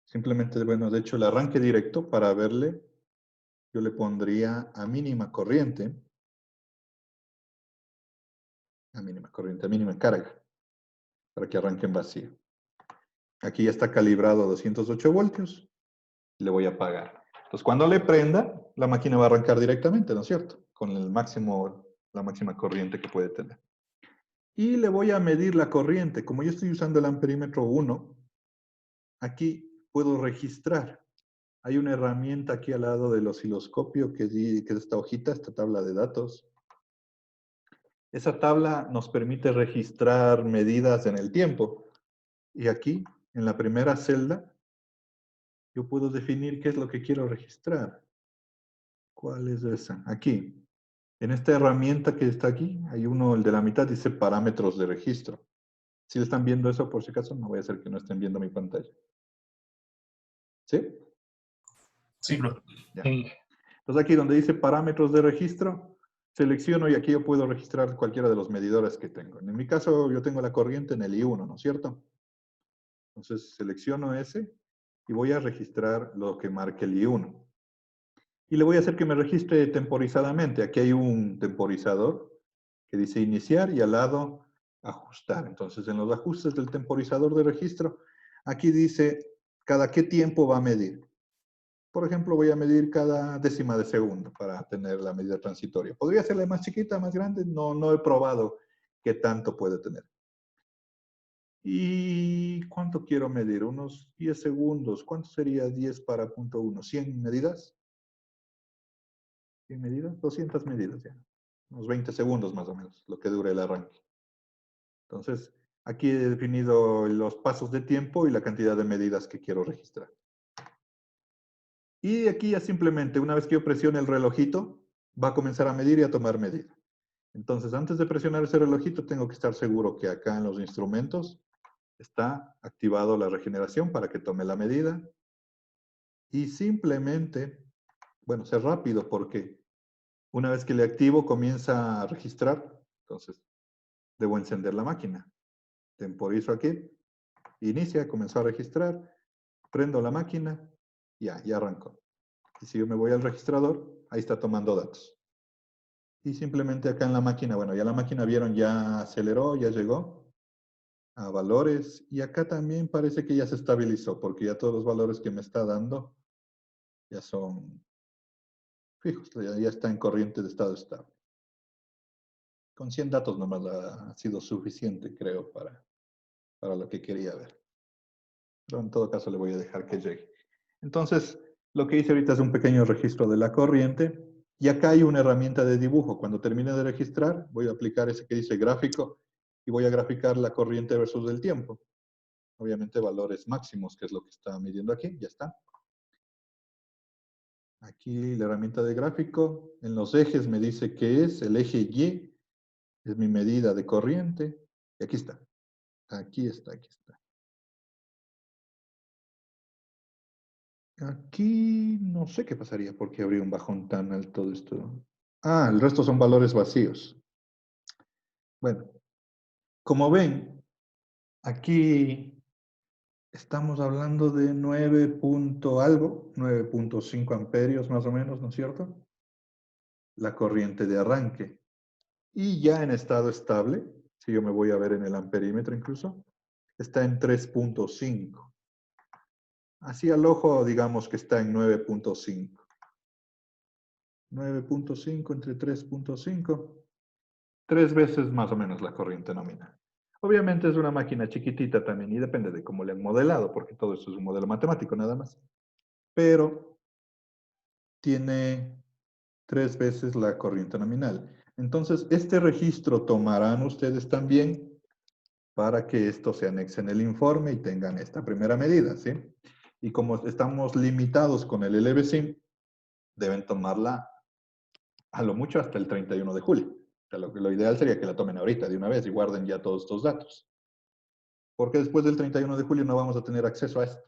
[SPEAKER 1] Simplemente, bueno, de hecho, el arranque directo, para verle, yo le pondría a mínima corriente, a mínima carga, para que arranque en vacío. Aquí ya está calibrado a 208 voltios, le voy a apagar. Entonces, cuando le prenda, la máquina va a arrancar directamente, ¿no es cierto? Con el máximo, la máxima corriente que puede tener. Y le voy a medir la corriente. Como yo estoy usando el amperímetro 1, aquí puedo registrar. Hay una herramienta aquí al lado del osciloscopio que es esta hojita, esta tabla de datos. Esa tabla nos permite registrar medidas en el tiempo. Y aquí, en la primera celda, yo puedo definir qué es lo que quiero registrar. ¿Cuál es esa? Aquí. En esta herramienta que está aquí, hay uno, el de la mitad, dice parámetros de registro. Si están viendo eso, por si acaso, no voy a hacer que no estén viendo mi pantalla. ¿Sí?
[SPEAKER 2] Sí, bro.
[SPEAKER 1] Ya. Entonces aquí donde dice parámetros de registro, selecciono y aquí yo puedo registrar cualquiera de los medidores que tengo. En mi caso, yo tengo la corriente en el I1, ¿no es cierto? Entonces selecciono ese y voy a registrar lo que marque el I1. Y le voy a hacer que me registre temporizadamente. Aquí hay un temporizador que dice iniciar y al lado ajustar. Entonces, en los ajustes del temporizador de registro, aquí dice cada qué tiempo va a medir. Por ejemplo, voy a medir cada décima de segundo para tener la medida transitoria. ¿Podría serla más chiquita, más grande? No he probado qué tanto puede tener. ¿Y cuánto quiero medir? Unos 10 segundos. ¿Cuánto sería 10 para punto 1? ¿100 medidas? ¿100 medidas? 200 medidas ya. Unos 20 segundos más o menos, lo que dure el arranque. Entonces, aquí he definido los pasos de tiempo y la cantidad de medidas que quiero registrar. Y aquí ya simplemente, una vez que yo presione el relojito, va a comenzar a medir y a tomar medida. Entonces, antes de presionar ese relojito, tengo que estar seguro que acá en los instrumentos está activado la regeneración para que tome la medida. Y simplemente, bueno, ser rápido porque una vez que le activo, comienza a registrar. Entonces, debo encender la máquina. Temporizo aquí, inicia, comenzó a registrar, prendo la máquina, ya arrancó. Y si yo me voy al registrador, ahí está tomando datos. Y simplemente acá en la máquina, bueno, ya la máquina vieron, ya aceleró, ya llegó a valores. Y acá también parece que ya se estabilizó, porque ya todos los valores que me está dando ya son fijos, ya está en corriente de estado estable. Con 100 datos nomás ha sido suficiente, creo, para lo que quería ver. Pero en todo caso le voy a dejar que llegue. Entonces, lo que hice ahorita es un pequeño registro de la corriente. Y acá hay una herramienta de dibujo. Cuando termine de registrar, voy a aplicar ese que dice gráfico y voy a graficar la corriente versus el tiempo. Obviamente valores máximos, que es lo que está midiendo aquí. Ya está. Aquí la herramienta de gráfico. En los ejes me dice qué es. El eje Y es mi medida de corriente. Y aquí está. Aquí está, aquí está. Aquí no sé qué pasaría porque habría un bajón tan alto de esto. Ah, el resto son valores vacíos. Bueno, como ven, aquí Estamos hablando de 9 punto algo, 9.5 amperios más o menos, ¿no es cierto? La corriente de arranque. Y ya en estado estable, si yo me voy a ver en el amperímetro incluso, está en 3.5. Así al ojo, digamos que está en 9.5. 9.5 entre 3.5. 3 veces más o menos la corriente nominal. Obviamente es una máquina chiquitita también y depende de cómo le han modelado, porque todo esto es un modelo matemático nada más. Pero tiene 3 veces la corriente nominal. Entonces, este registro tomarán ustedes también para que esto se anexe en el informe y tengan esta primera medida, ¿sí? Y como estamos limitados con el LBSIM, deben tomarla a lo mucho hasta el 31 de julio. O sea, lo ideal sería que la tomen ahorita de una vez y guarden ya todos estos datos. Porque después del 31 de julio no vamos a tener acceso a esto.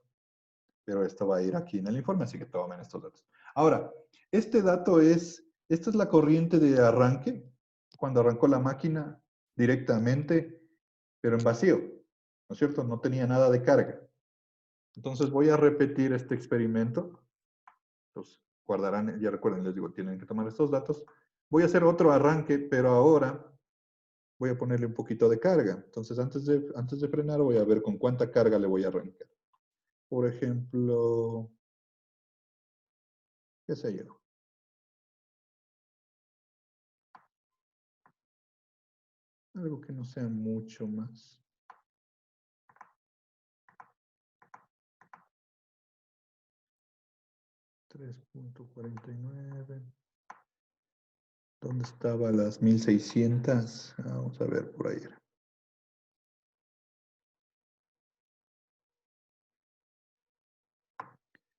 [SPEAKER 1] Pero esto va a ir aquí en el informe, así que tomen estos datos. Ahora, este dato esta es la corriente de arranque, cuando arrancó la máquina directamente, pero en vacío, ¿no es cierto? No tenía nada de carga. Entonces voy a repetir este experimento. Entonces, guardarán, ya recuerden, les digo, tienen que tomar estos datos. Voy a hacer otro arranque, pero ahora voy a ponerle un poquito de carga. Entonces, antes de frenar, voy a ver con cuánta carga le voy a arrancar. Por ejemplo, qué sé yo. Algo que no sea mucho más. $3.49. ¿Dónde estaban las 1600? Vamos a ver por ahí.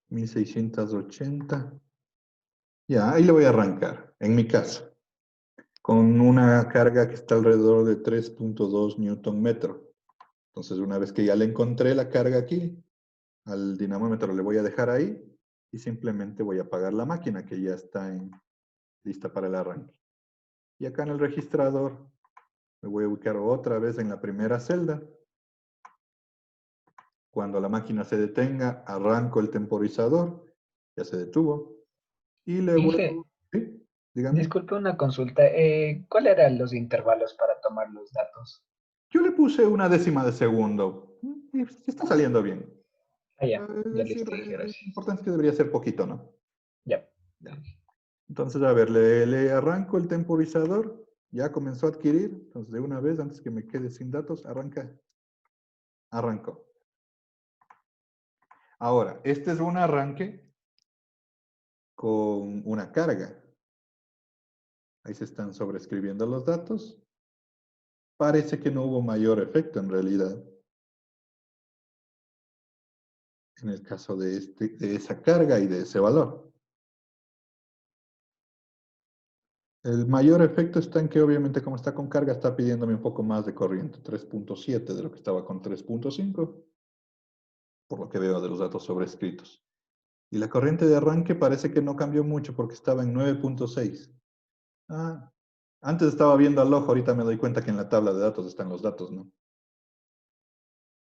[SPEAKER 1] 1680. Ya, ahí le voy a arrancar, en mi caso, con una carga que está alrededor de 3.2 Newton metro. Entonces, una vez que ya le encontré la carga aquí, al dinamómetro le voy a dejar ahí y simplemente voy a apagar la máquina que ya está lista para el arranque. Y acá en el registrador me voy a ubicar otra vez en la primera celda. Cuando la máquina se detenga, arranco el temporizador, ya se detuvo, y le voy
[SPEAKER 3] Inge,
[SPEAKER 1] a... ¿Sí? Dígame.
[SPEAKER 3] disculpe una consulta. ¿Cuáles eran los intervalos para tomar los datos?
[SPEAKER 1] Yo le puse una décima de segundo, y está saliendo bien.
[SPEAKER 3] Ah, ya, ya
[SPEAKER 1] Sí,
[SPEAKER 3] listo, dije,
[SPEAKER 1] lo
[SPEAKER 3] gracias.
[SPEAKER 1] importante es que debería ser poquito, ¿no?
[SPEAKER 3] Ya.
[SPEAKER 1] Ya. Entonces, a ver, le arranco el temporizador, ya comenzó a adquirir, entonces de una vez, antes que me quede sin datos, arrancó. Ahora, este es un arranque con una carga. Ahí se están sobrescribiendo los datos. Parece que no hubo mayor efecto en realidad. En el caso de esa carga y de ese valor. El mayor efecto está en que obviamente como está con carga está pidiéndome un poco más de corriente, 3.7 de lo que estaba con 3.5, por lo que veo de los datos sobrescritos. Y la corriente de arranque parece que no cambió mucho porque estaba en 9.6. Ah, antes estaba viendo al ojo, ahorita me doy cuenta que en la tabla de datos están los datos, ¿no?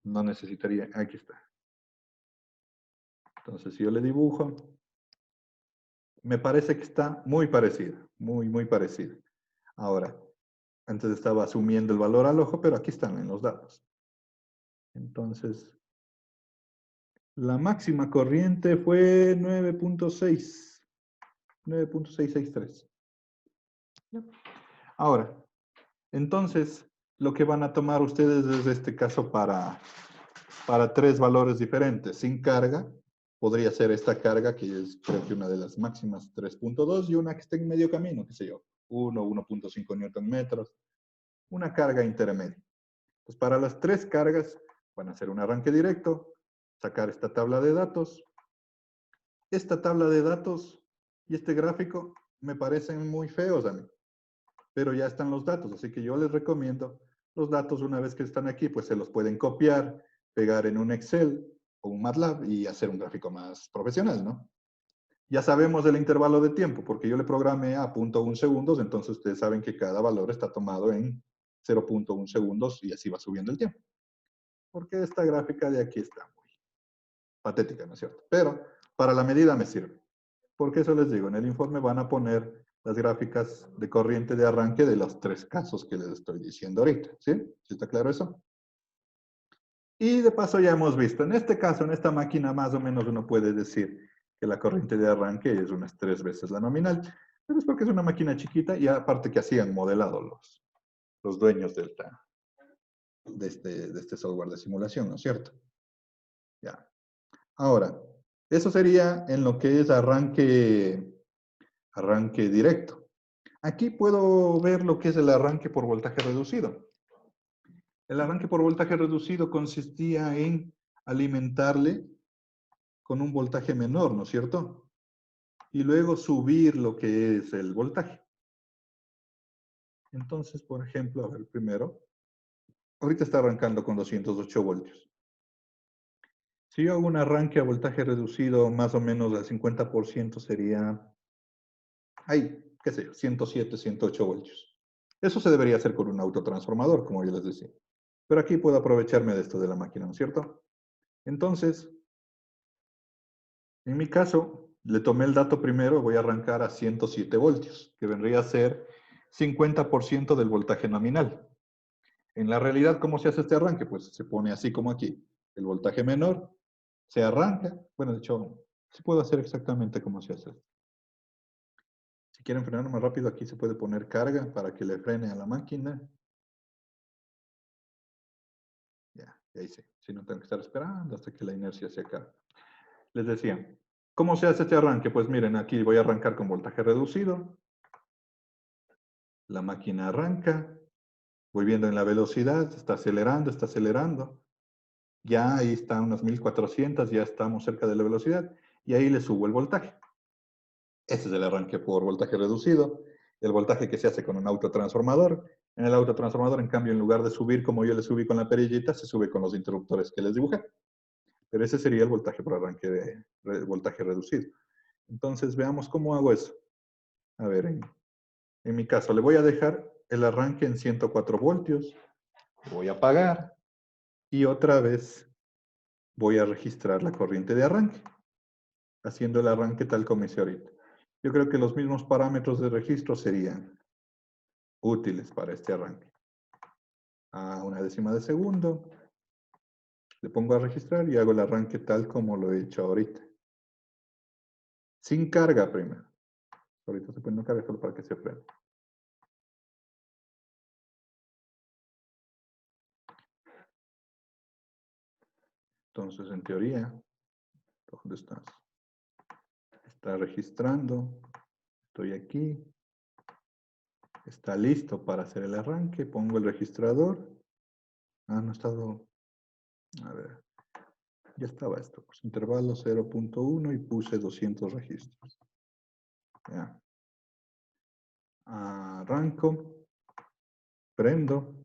[SPEAKER 1] No necesitaría, aquí está. Entonces si yo le dibujo, me parece que está muy parecida, muy parecida. Ahora, antes estaba asumiendo el valor al ojo, pero aquí están en los datos. Entonces, la máxima corriente fue 9.6, 9.663. Ahora, entonces, lo que van a tomar ustedes es este caso para 3 valores diferentes. Sin carga, podría ser esta carga, que es creo que una de las máximas 3.2 y una que está en medio camino, qué sé yo, 1.5 newton metros, una carga intermedia. Pues para las 3 cargas van a hacer un arranque directo, sacar esta tabla de datos. Esta tabla de datos y este gráfico me parecen muy feos a mí, pero ya están los datos, así que yo les recomiendo los datos una vez que están aquí, pues se los pueden copiar, pegar en un Excel o un MATLAB y hacer un gráfico más profesional, ¿no? Ya sabemos el intervalo de tiempo, porque yo le programé a 0.1 segundos, entonces ustedes saben que cada valor está tomado en 0.1 segundos y así va subiendo el tiempo. porque esta gráfica de aquí está muy patética, ¿no es cierto? Pero para la medida me sirve. Porque eso les digo, en el informe van a poner las gráficas de corriente de arranque de los 3 casos que les estoy diciendo ahorita, ¿sí? ¿Sí está claro eso? Y de paso ya hemos visto, en este caso, en esta máquina, más o menos uno puede decir que la corriente de arranque es unas 3 veces la nominal, pero es porque es una máquina chiquita y aparte que así han modelado los dueños de este software de simulación, ¿no es cierto? Ya. Ahora, eso sería en lo que es arranque directo. Aquí puedo ver lo que es el arranque por voltaje reducido. El arranque por voltaje reducido consistía en alimentarle con un voltaje menor, ¿no es cierto? Y luego subir lo que es el voltaje. Entonces, por ejemplo, a ver, primero, ahorita está arrancando con 208 voltios. Si yo hago un arranque a voltaje reducido, más o menos al 50% sería, qué sé yo, 107, 108 voltios. Eso se debería hacer con un autotransformador, como yo les decía. Pero aquí puedo aprovecharme de esto de la máquina, ¿no es cierto? Entonces, en mi caso, le tomé el dato primero, voy a arrancar a 107 voltios, que vendría a ser 50% del voltaje nominal. En la realidad, ¿cómo se hace este arranque? Pues se pone así como aquí. El voltaje menor se arranca. Bueno, de hecho, sí puedo hacer exactamente como se hace. Si quieren frenar más rápido, aquí se puede poner carga para que le frene a la máquina. Ya, ahí sí. Si no tengo que estar esperando hasta que la inercia se acabe. Les decía, ¿cómo se hace este arranque? Pues miren, aquí voy a arrancar con voltaje reducido. La máquina arranca. Voy viendo en la velocidad, está acelerando, está acelerando. Ya ahí está unas 1400, ya estamos cerca de la velocidad. Y ahí le subo el voltaje. Ese es el arranque por voltaje reducido. El voltaje que se hace con un autotransformador. En el autotransformador, en cambio, en lugar de subir como yo le subí con la perillita, se sube con los interruptores que les dibujé. Pero ese sería el voltaje por arranque de voltaje reducido. Entonces, veamos cómo hago eso. A ver, en mi caso, le voy a dejar el arranque en 104 voltios. Voy a apagar. Y otra vez voy a registrar la corriente de arranque, haciendo el arranque tal como hice ahorita. Yo creo que los mismos parámetros de registro serían útiles para este arranque. A una décima de segundo, le pongo a registrar y hago el arranque tal como lo he hecho ahorita. Sin carga primero. Ahorita se pone una carga solo para que se frene. Entonces, en teoría, ¿dónde estás? Está registrando. Estoy aquí. Está listo para hacer el arranque. Pongo el registrador. Ah, no ha estado. A ver. Ya estaba esto. Pues intervalo 0.1 y puse 200 registros. Ya. Arranco. Prendo.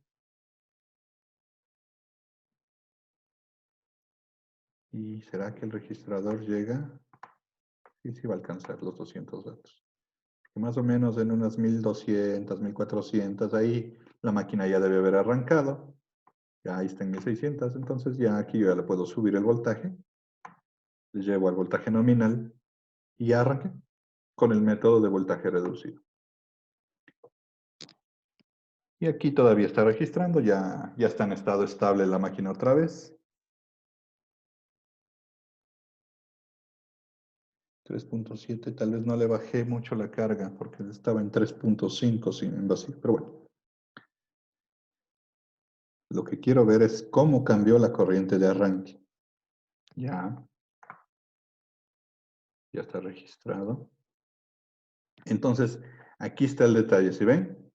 [SPEAKER 1] ¿Y será que el registrador llega? Sí, sí va a alcanzar los 200 datos. Más o menos en unas 1200, 1400, ahí la máquina ya debe haber arrancado. Ya ahí está en 1600, entonces ya aquí yo ya le puedo subir el voltaje. Le llevo al voltaje nominal y ya arranqué con el método de voltaje reducido. Y aquí todavía está registrando, ya está en estado estable la máquina otra vez. 3.7, tal vez no le bajé mucho la carga porque estaba en 3.5 sin vacío, pero bueno. Lo que quiero ver es cómo cambió la corriente de arranque. Ya está registrado. Entonces, aquí está el detalle, ¿sí ven?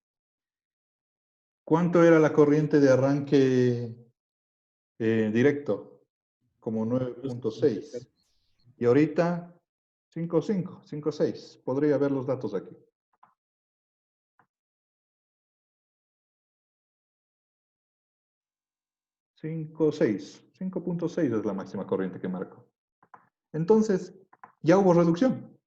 [SPEAKER 1] ¿Cuánto era la corriente de arranque directo? Como 9.6. Y ahorita 5.5, 5.6. Podría ver los datos aquí. 5.6. 5.6 es la máxima corriente que marco. Entonces, ya hubo reducción.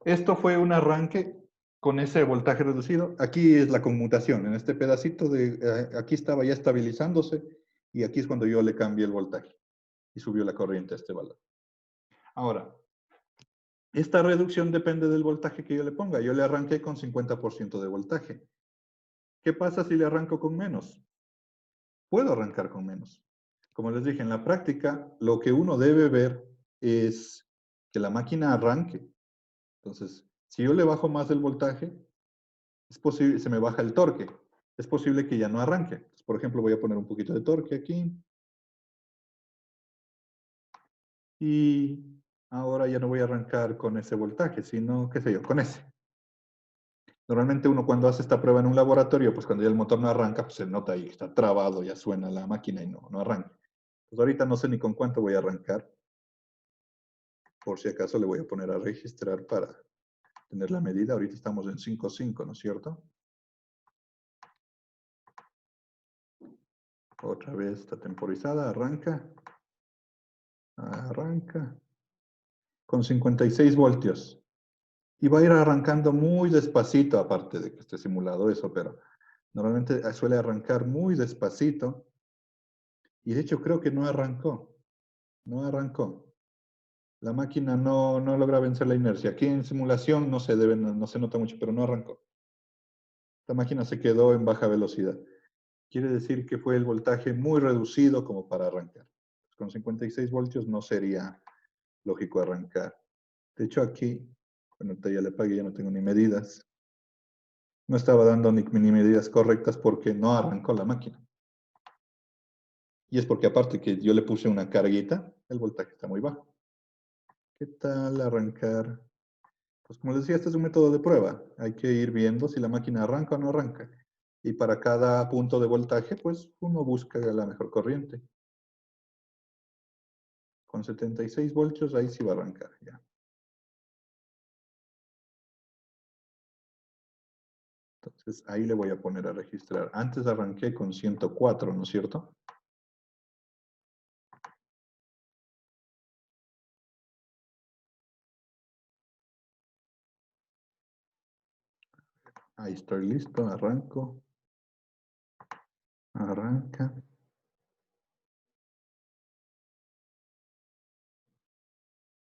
[SPEAKER 1] Esto fue un arranque con ese voltaje reducido. Aquí es la conmutación. En este pedacito de aquí estaba ya estabilizándose Y aquí es cuando yo le cambié el voltaje y subió la corriente a este valor. Ahora, esta reducción depende del voltaje que yo le ponga. Yo le arranqué con 50% de voltaje. ¿Qué pasa si le arranco con menos? Puedo arrancar con menos. Como les dije, en la práctica, lo que uno debe ver es que la máquina arranque. Entonces, si yo le bajo más el voltaje, es posible, se me baja el torque. Es posible que ya no arranque. Entonces, por ejemplo, voy a poner un poquito de torque aquí. Y ahora ya no voy a arrancar con ese voltaje, sino, qué sé yo, con ese. Normalmente uno cuando hace esta prueba en un laboratorio, pues cuando ya el motor no arranca, pues se nota ahí que está trabado, ya suena la máquina y no arranca. Pues ahorita no sé ni con cuánto voy a arrancar. Por si acaso le voy a poner a registrar para tener la medida. Ahorita estamos en 5.5, ¿no es cierto? Otra vez está temporizada, arranca. Arranca. Con 56 voltios. Y va a ir arrancando muy despacito, aparte de que esté simulado eso, pero normalmente suele arrancar muy despacito. Y de hecho creo que no arrancó. No arrancó. La máquina no logra vencer la inercia. Aquí en simulación no se nota mucho, pero no arrancó. La máquina se quedó en baja velocidad. Quiere decir que fue el voltaje muy reducido como para arrancar. Con 56 voltios no sería lógico arrancar. De hecho aquí, bueno, ahorita ya le apagué, ya no tengo ni medidas. No estaba dando ni medidas correctas porque no arrancó la máquina. Y es porque aparte que yo le puse una carguita, el voltaje está muy bajo. ¿Qué tal arrancar? Pues como les decía, este es un método de prueba. Hay que ir viendo si la máquina arranca o no arranca. Y para cada punto de voltaje, pues uno busca la mejor corriente. Con 76 voltios, ahí sí va a arrancar ya. Entonces ahí le voy a poner a registrar. Antes arranqué con 104, ¿no es cierto? Ahí estoy listo, arranco. Arranca.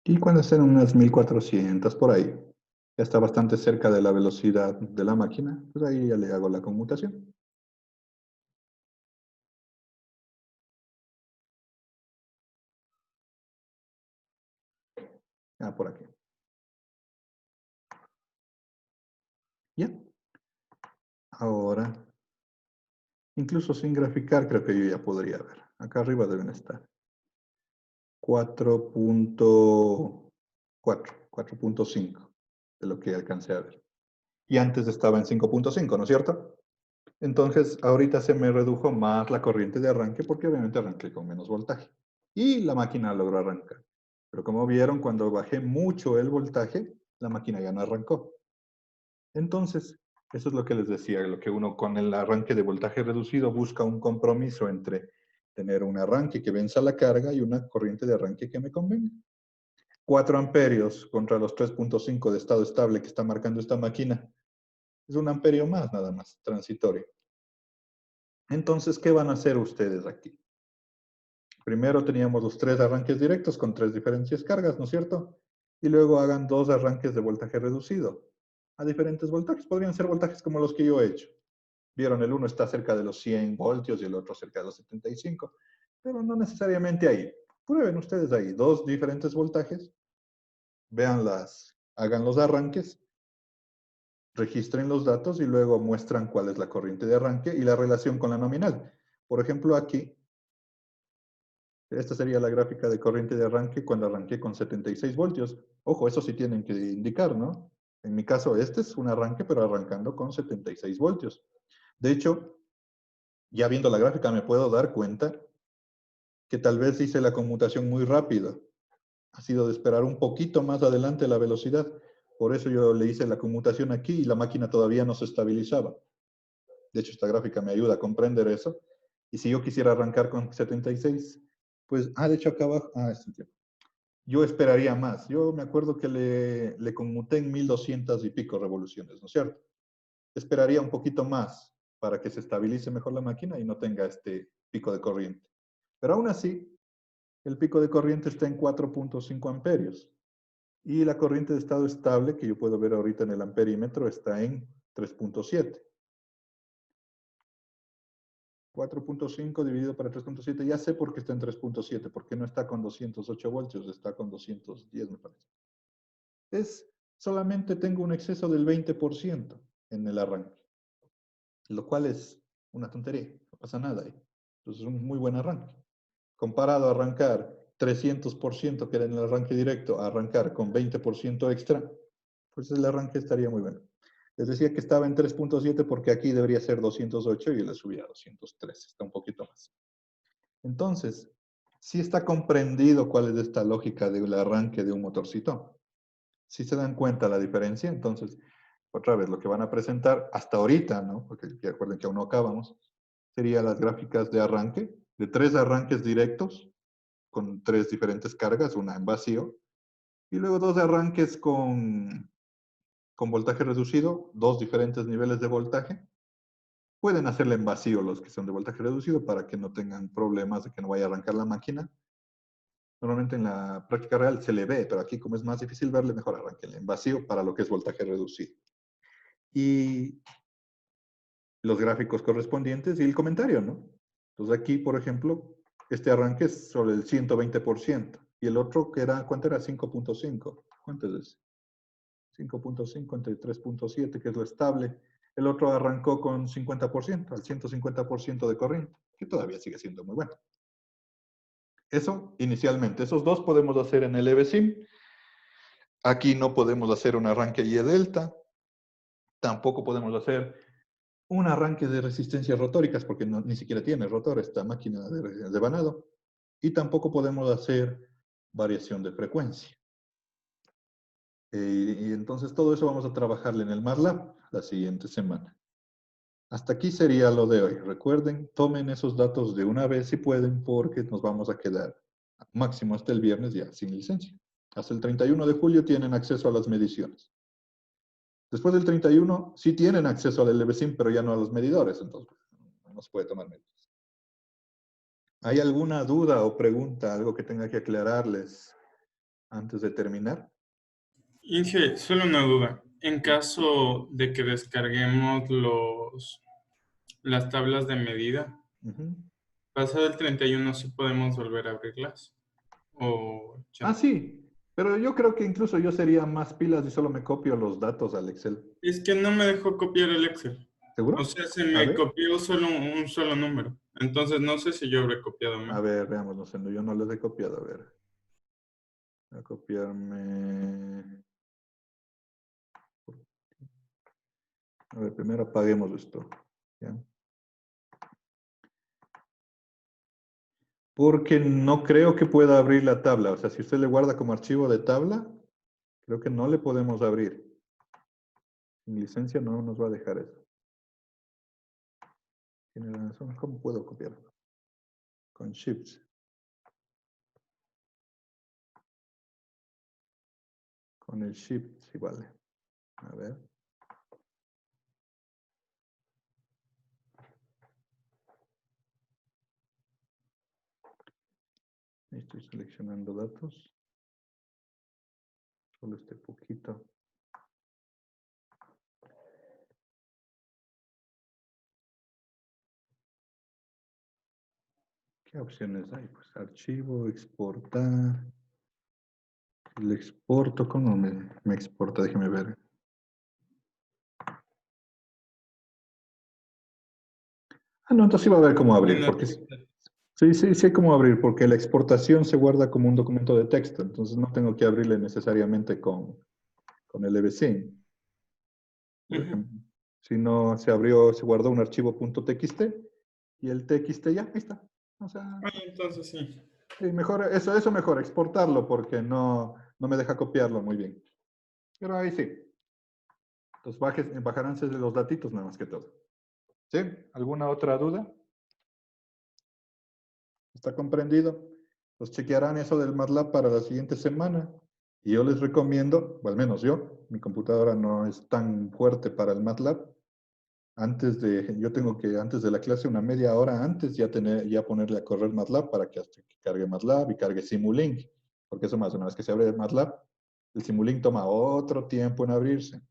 [SPEAKER 1] Y cuando estén unas 1400 por ahí, ya está bastante cerca de la velocidad de la máquina, pues ahí ya le hago la conmutación. Ah, por aquí. Ya. Ahora, incluso sin graficar, creo que yo ya podría ver. Acá arriba deben estar. 4.5 de lo que alcancé a ver. Y antes estaba en 5.5, ¿no es cierto? Entonces, ahorita se me redujo más la corriente de arranque porque obviamente arranqué con menos voltaje. Y la máquina logró arrancar. Pero como vieron, cuando bajé mucho el voltaje, la máquina ya no arrancó. Entonces, eso es lo que les decía, lo que uno con el arranque de voltaje reducido busca un compromiso entre tener un arranque que venza la carga y una corriente de arranque que me convenga. 4 amperios contra los 3.5 de estado estable que está marcando esta máquina. Es un amperio más, nada más, transitorio. Entonces, ¿qué van a hacer ustedes aquí? Primero teníamos los 3 arranques directos con 3 diferentes cargas, ¿no es cierto? Y luego hagan 2 arranques de voltaje reducido a diferentes voltajes. Podrían ser voltajes como los que yo he hecho. Vieron, el uno está cerca de los 100 voltios y el otro cerca de los 75, pero no necesariamente ahí. Prueben ustedes ahí 2 diferentes voltajes, hagan los arranques, registren los datos y luego muestran cuál es la corriente de arranque y la relación con la nominal. Por ejemplo, aquí, esta sería la gráfica de corriente de arranque cuando arranqué con 76 voltios. Ojo, eso sí tienen que indicar, ¿no? En mi caso, este es un arranque, pero arrancando con 76 voltios. De hecho, ya viendo la gráfica me puedo dar cuenta que tal vez hice la conmutación muy rápida. Ha sido de esperar un poquito más adelante la velocidad. Por eso yo le hice la conmutación aquí y la máquina todavía no se estabilizaba. De hecho, esta gráfica me ayuda a comprender eso. Y si yo quisiera arrancar con 76, pues, de hecho acá abajo, este tiempo. Yo esperaría más. Yo me acuerdo que le conmuté en 1200 y pico revoluciones, ¿no es cierto? Esperaría un poquito más para que se estabilice mejor la máquina y no tenga este pico de corriente. Pero aún así, el pico de corriente está en 4.5 amperios. Y la corriente de estado estable, que yo puedo ver ahorita en el amperímetro, está en 3.7. 4.5 dividido para 3.7. Ya sé por qué está en 3.7, porque no está con 208 voltios, está con 210, me parece. Solamente tengo un exceso del 20% en el arranque, lo cual es una tontería, no pasa nada ahí. Entonces es un muy buen arranque. Comparado a arrancar 300%, que era en el arranque directo, a arrancar con 20% extra, pues el arranque estaría muy bueno. Les decía que estaba en 3.7 porque aquí debería ser 208 y le subí a 203, está un poquito más. Entonces, sí está comprendido cuál es esta lógica del arranque de un motorcito. Si se dan cuenta la diferencia, entonces, otra vez, lo que van a presentar hasta ahorita, ¿no? Porque recuerden que aún no acabamos, serían las gráficas de arranque, de 3 arranques directos, con 3 diferentes cargas, una en vacío, y luego 2 arranques con voltaje reducido, 2 diferentes niveles de voltaje. Pueden hacerle en vacío los que son de voltaje reducido para que no tengan problemas de que no vaya a arrancar la máquina. Normalmente en la práctica real se le ve, pero aquí como es más difícil verle, mejor arranquenle en vacío para lo que es voltaje reducido. Y los gráficos correspondientes y el comentario, ¿no? Entonces aquí, por ejemplo, este arranque es sobre el 120%. Y el otro, que era, ¿cuánto era? 5.5. ¿Cuánto es ese? 5.5 entre 3.7, que es lo estable. El otro arrancó con 50%, al 150% de corriente, que todavía sigue siendo muy bueno. Eso inicialmente. Esos dos podemos hacer en el EVSIM. Aquí no podemos hacer un arranque Y delta. Tampoco podemos hacer un arranque de resistencias rotóricas, porque ni siquiera tiene rotor esta máquina de vanado. Y tampoco podemos hacer variación de frecuencia. Y entonces todo eso vamos a trabajarle en el MATLAB la siguiente semana. Hasta aquí sería lo de hoy. Recuerden, tomen esos datos de una vez si pueden, porque nos vamos a quedar máximo hasta el viernes ya sin licencia. Hasta el 31 de julio tienen acceso a las mediciones. Después del 31 sí tienen acceso al LVSIM, pero ya no a los medidores, entonces no se puede tomar medidas. ¿Hay alguna duda o pregunta, algo que tenga que aclararles antes de terminar?
[SPEAKER 4] Inge, solo una duda. En caso de que descarguemos las tablas de medida,
[SPEAKER 1] Ujú.
[SPEAKER 4] pasado el 31 sí podemos volver a abrirlas. O ya.
[SPEAKER 1] Sí, pero yo creo que incluso yo sería más pilas y solo me copio los datos al Excel.
[SPEAKER 4] Es que no me dejó copiar el Excel.
[SPEAKER 1] ¿Seguro?
[SPEAKER 4] O sea, se
[SPEAKER 1] A
[SPEAKER 4] me
[SPEAKER 1] ver.
[SPEAKER 4] copió solo un solo número. Entonces no sé si yo habré copiado
[SPEAKER 1] A
[SPEAKER 4] mal.
[SPEAKER 1] ver, veamos, no sé, yo no les he copiado, a ver. Voy a copiarme. A ver, primero apaguemos esto. ¿Ya? Porque no creo que pueda abrir la tabla. O sea, si usted le guarda como archivo de tabla, creo que no le podemos abrir. Sin licencia no nos va a dejar eso. Tiene razón. ¿Cómo puedo copiar? Con Shift. Con el Shift, sí vale. A ver. Estoy seleccionando datos. Solo este poquito. ¿Qué opciones hay? Pues archivo, exportar. Le exporto, ¿cómo me exporta? Déjeme ver. No, entonces sí va a ver cómo abrir, porque sí hay cómo abrir, porque la exportación se guarda como un documento de texto, entonces no tengo que abrirle necesariamente con el EVSIM. Por ejemplo, si no se abrió, se guardó un archivo .txt y el txt ya, ahí está. O sea,
[SPEAKER 4] Entonces sí.
[SPEAKER 1] sí, mejor, eso mejor, exportarlo, porque no me deja copiarlo muy bien. Pero ahí sí. Entonces bajarán los datitos nada más que todo. ¿Sí? ¿Alguna otra duda? ¿Está comprendido? Pues chequearán eso del MATLAB para la siguiente semana. Y yo les recomiendo, o al menos yo, mi computadora no es tan fuerte para el MATLAB, yo tengo que antes de la clase, una media hora antes, ya ponerle a correr MATLAB para que hasta que cargue MATLAB y cargue Simulink. Porque eso más, una vez que se abre MATLAB, el Simulink toma otro tiempo en abrirse.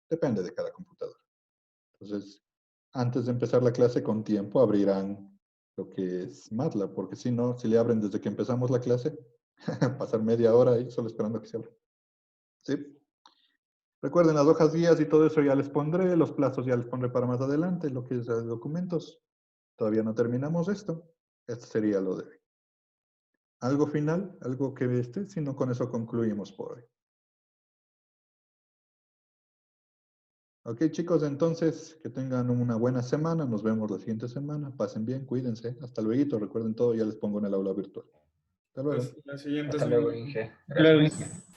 [SPEAKER 1] Depende de cada computadora. Entonces, antes de empezar la clase con tiempo, abrirán lo que es MATLAB, porque si no, si le abren desde que empezamos la clase, pasar media hora ahí solo esperando a que se abra. ¿Sí? Recuerden las hojas guías y todo eso ya les pondré, los plazos ya les pondré para más adelante, lo que es de documentos. Todavía no terminamos esto. Esto sería lo de hoy. ¿Algo final? ¿Algo que viste? Si no, con eso concluimos por hoy. Ok, chicos, entonces que tengan una buena semana. Nos vemos la siguiente semana. Pasen bien, cuídense. Hasta luego. Recuerden todo, ya les pongo en el aula virtual. Hasta luego.
[SPEAKER 4] Pues la siguiente
[SPEAKER 3] Hasta luego,
[SPEAKER 4] semana.
[SPEAKER 3] Inge.
[SPEAKER 5] Claro,
[SPEAKER 3] Gracias.
[SPEAKER 5] Inge.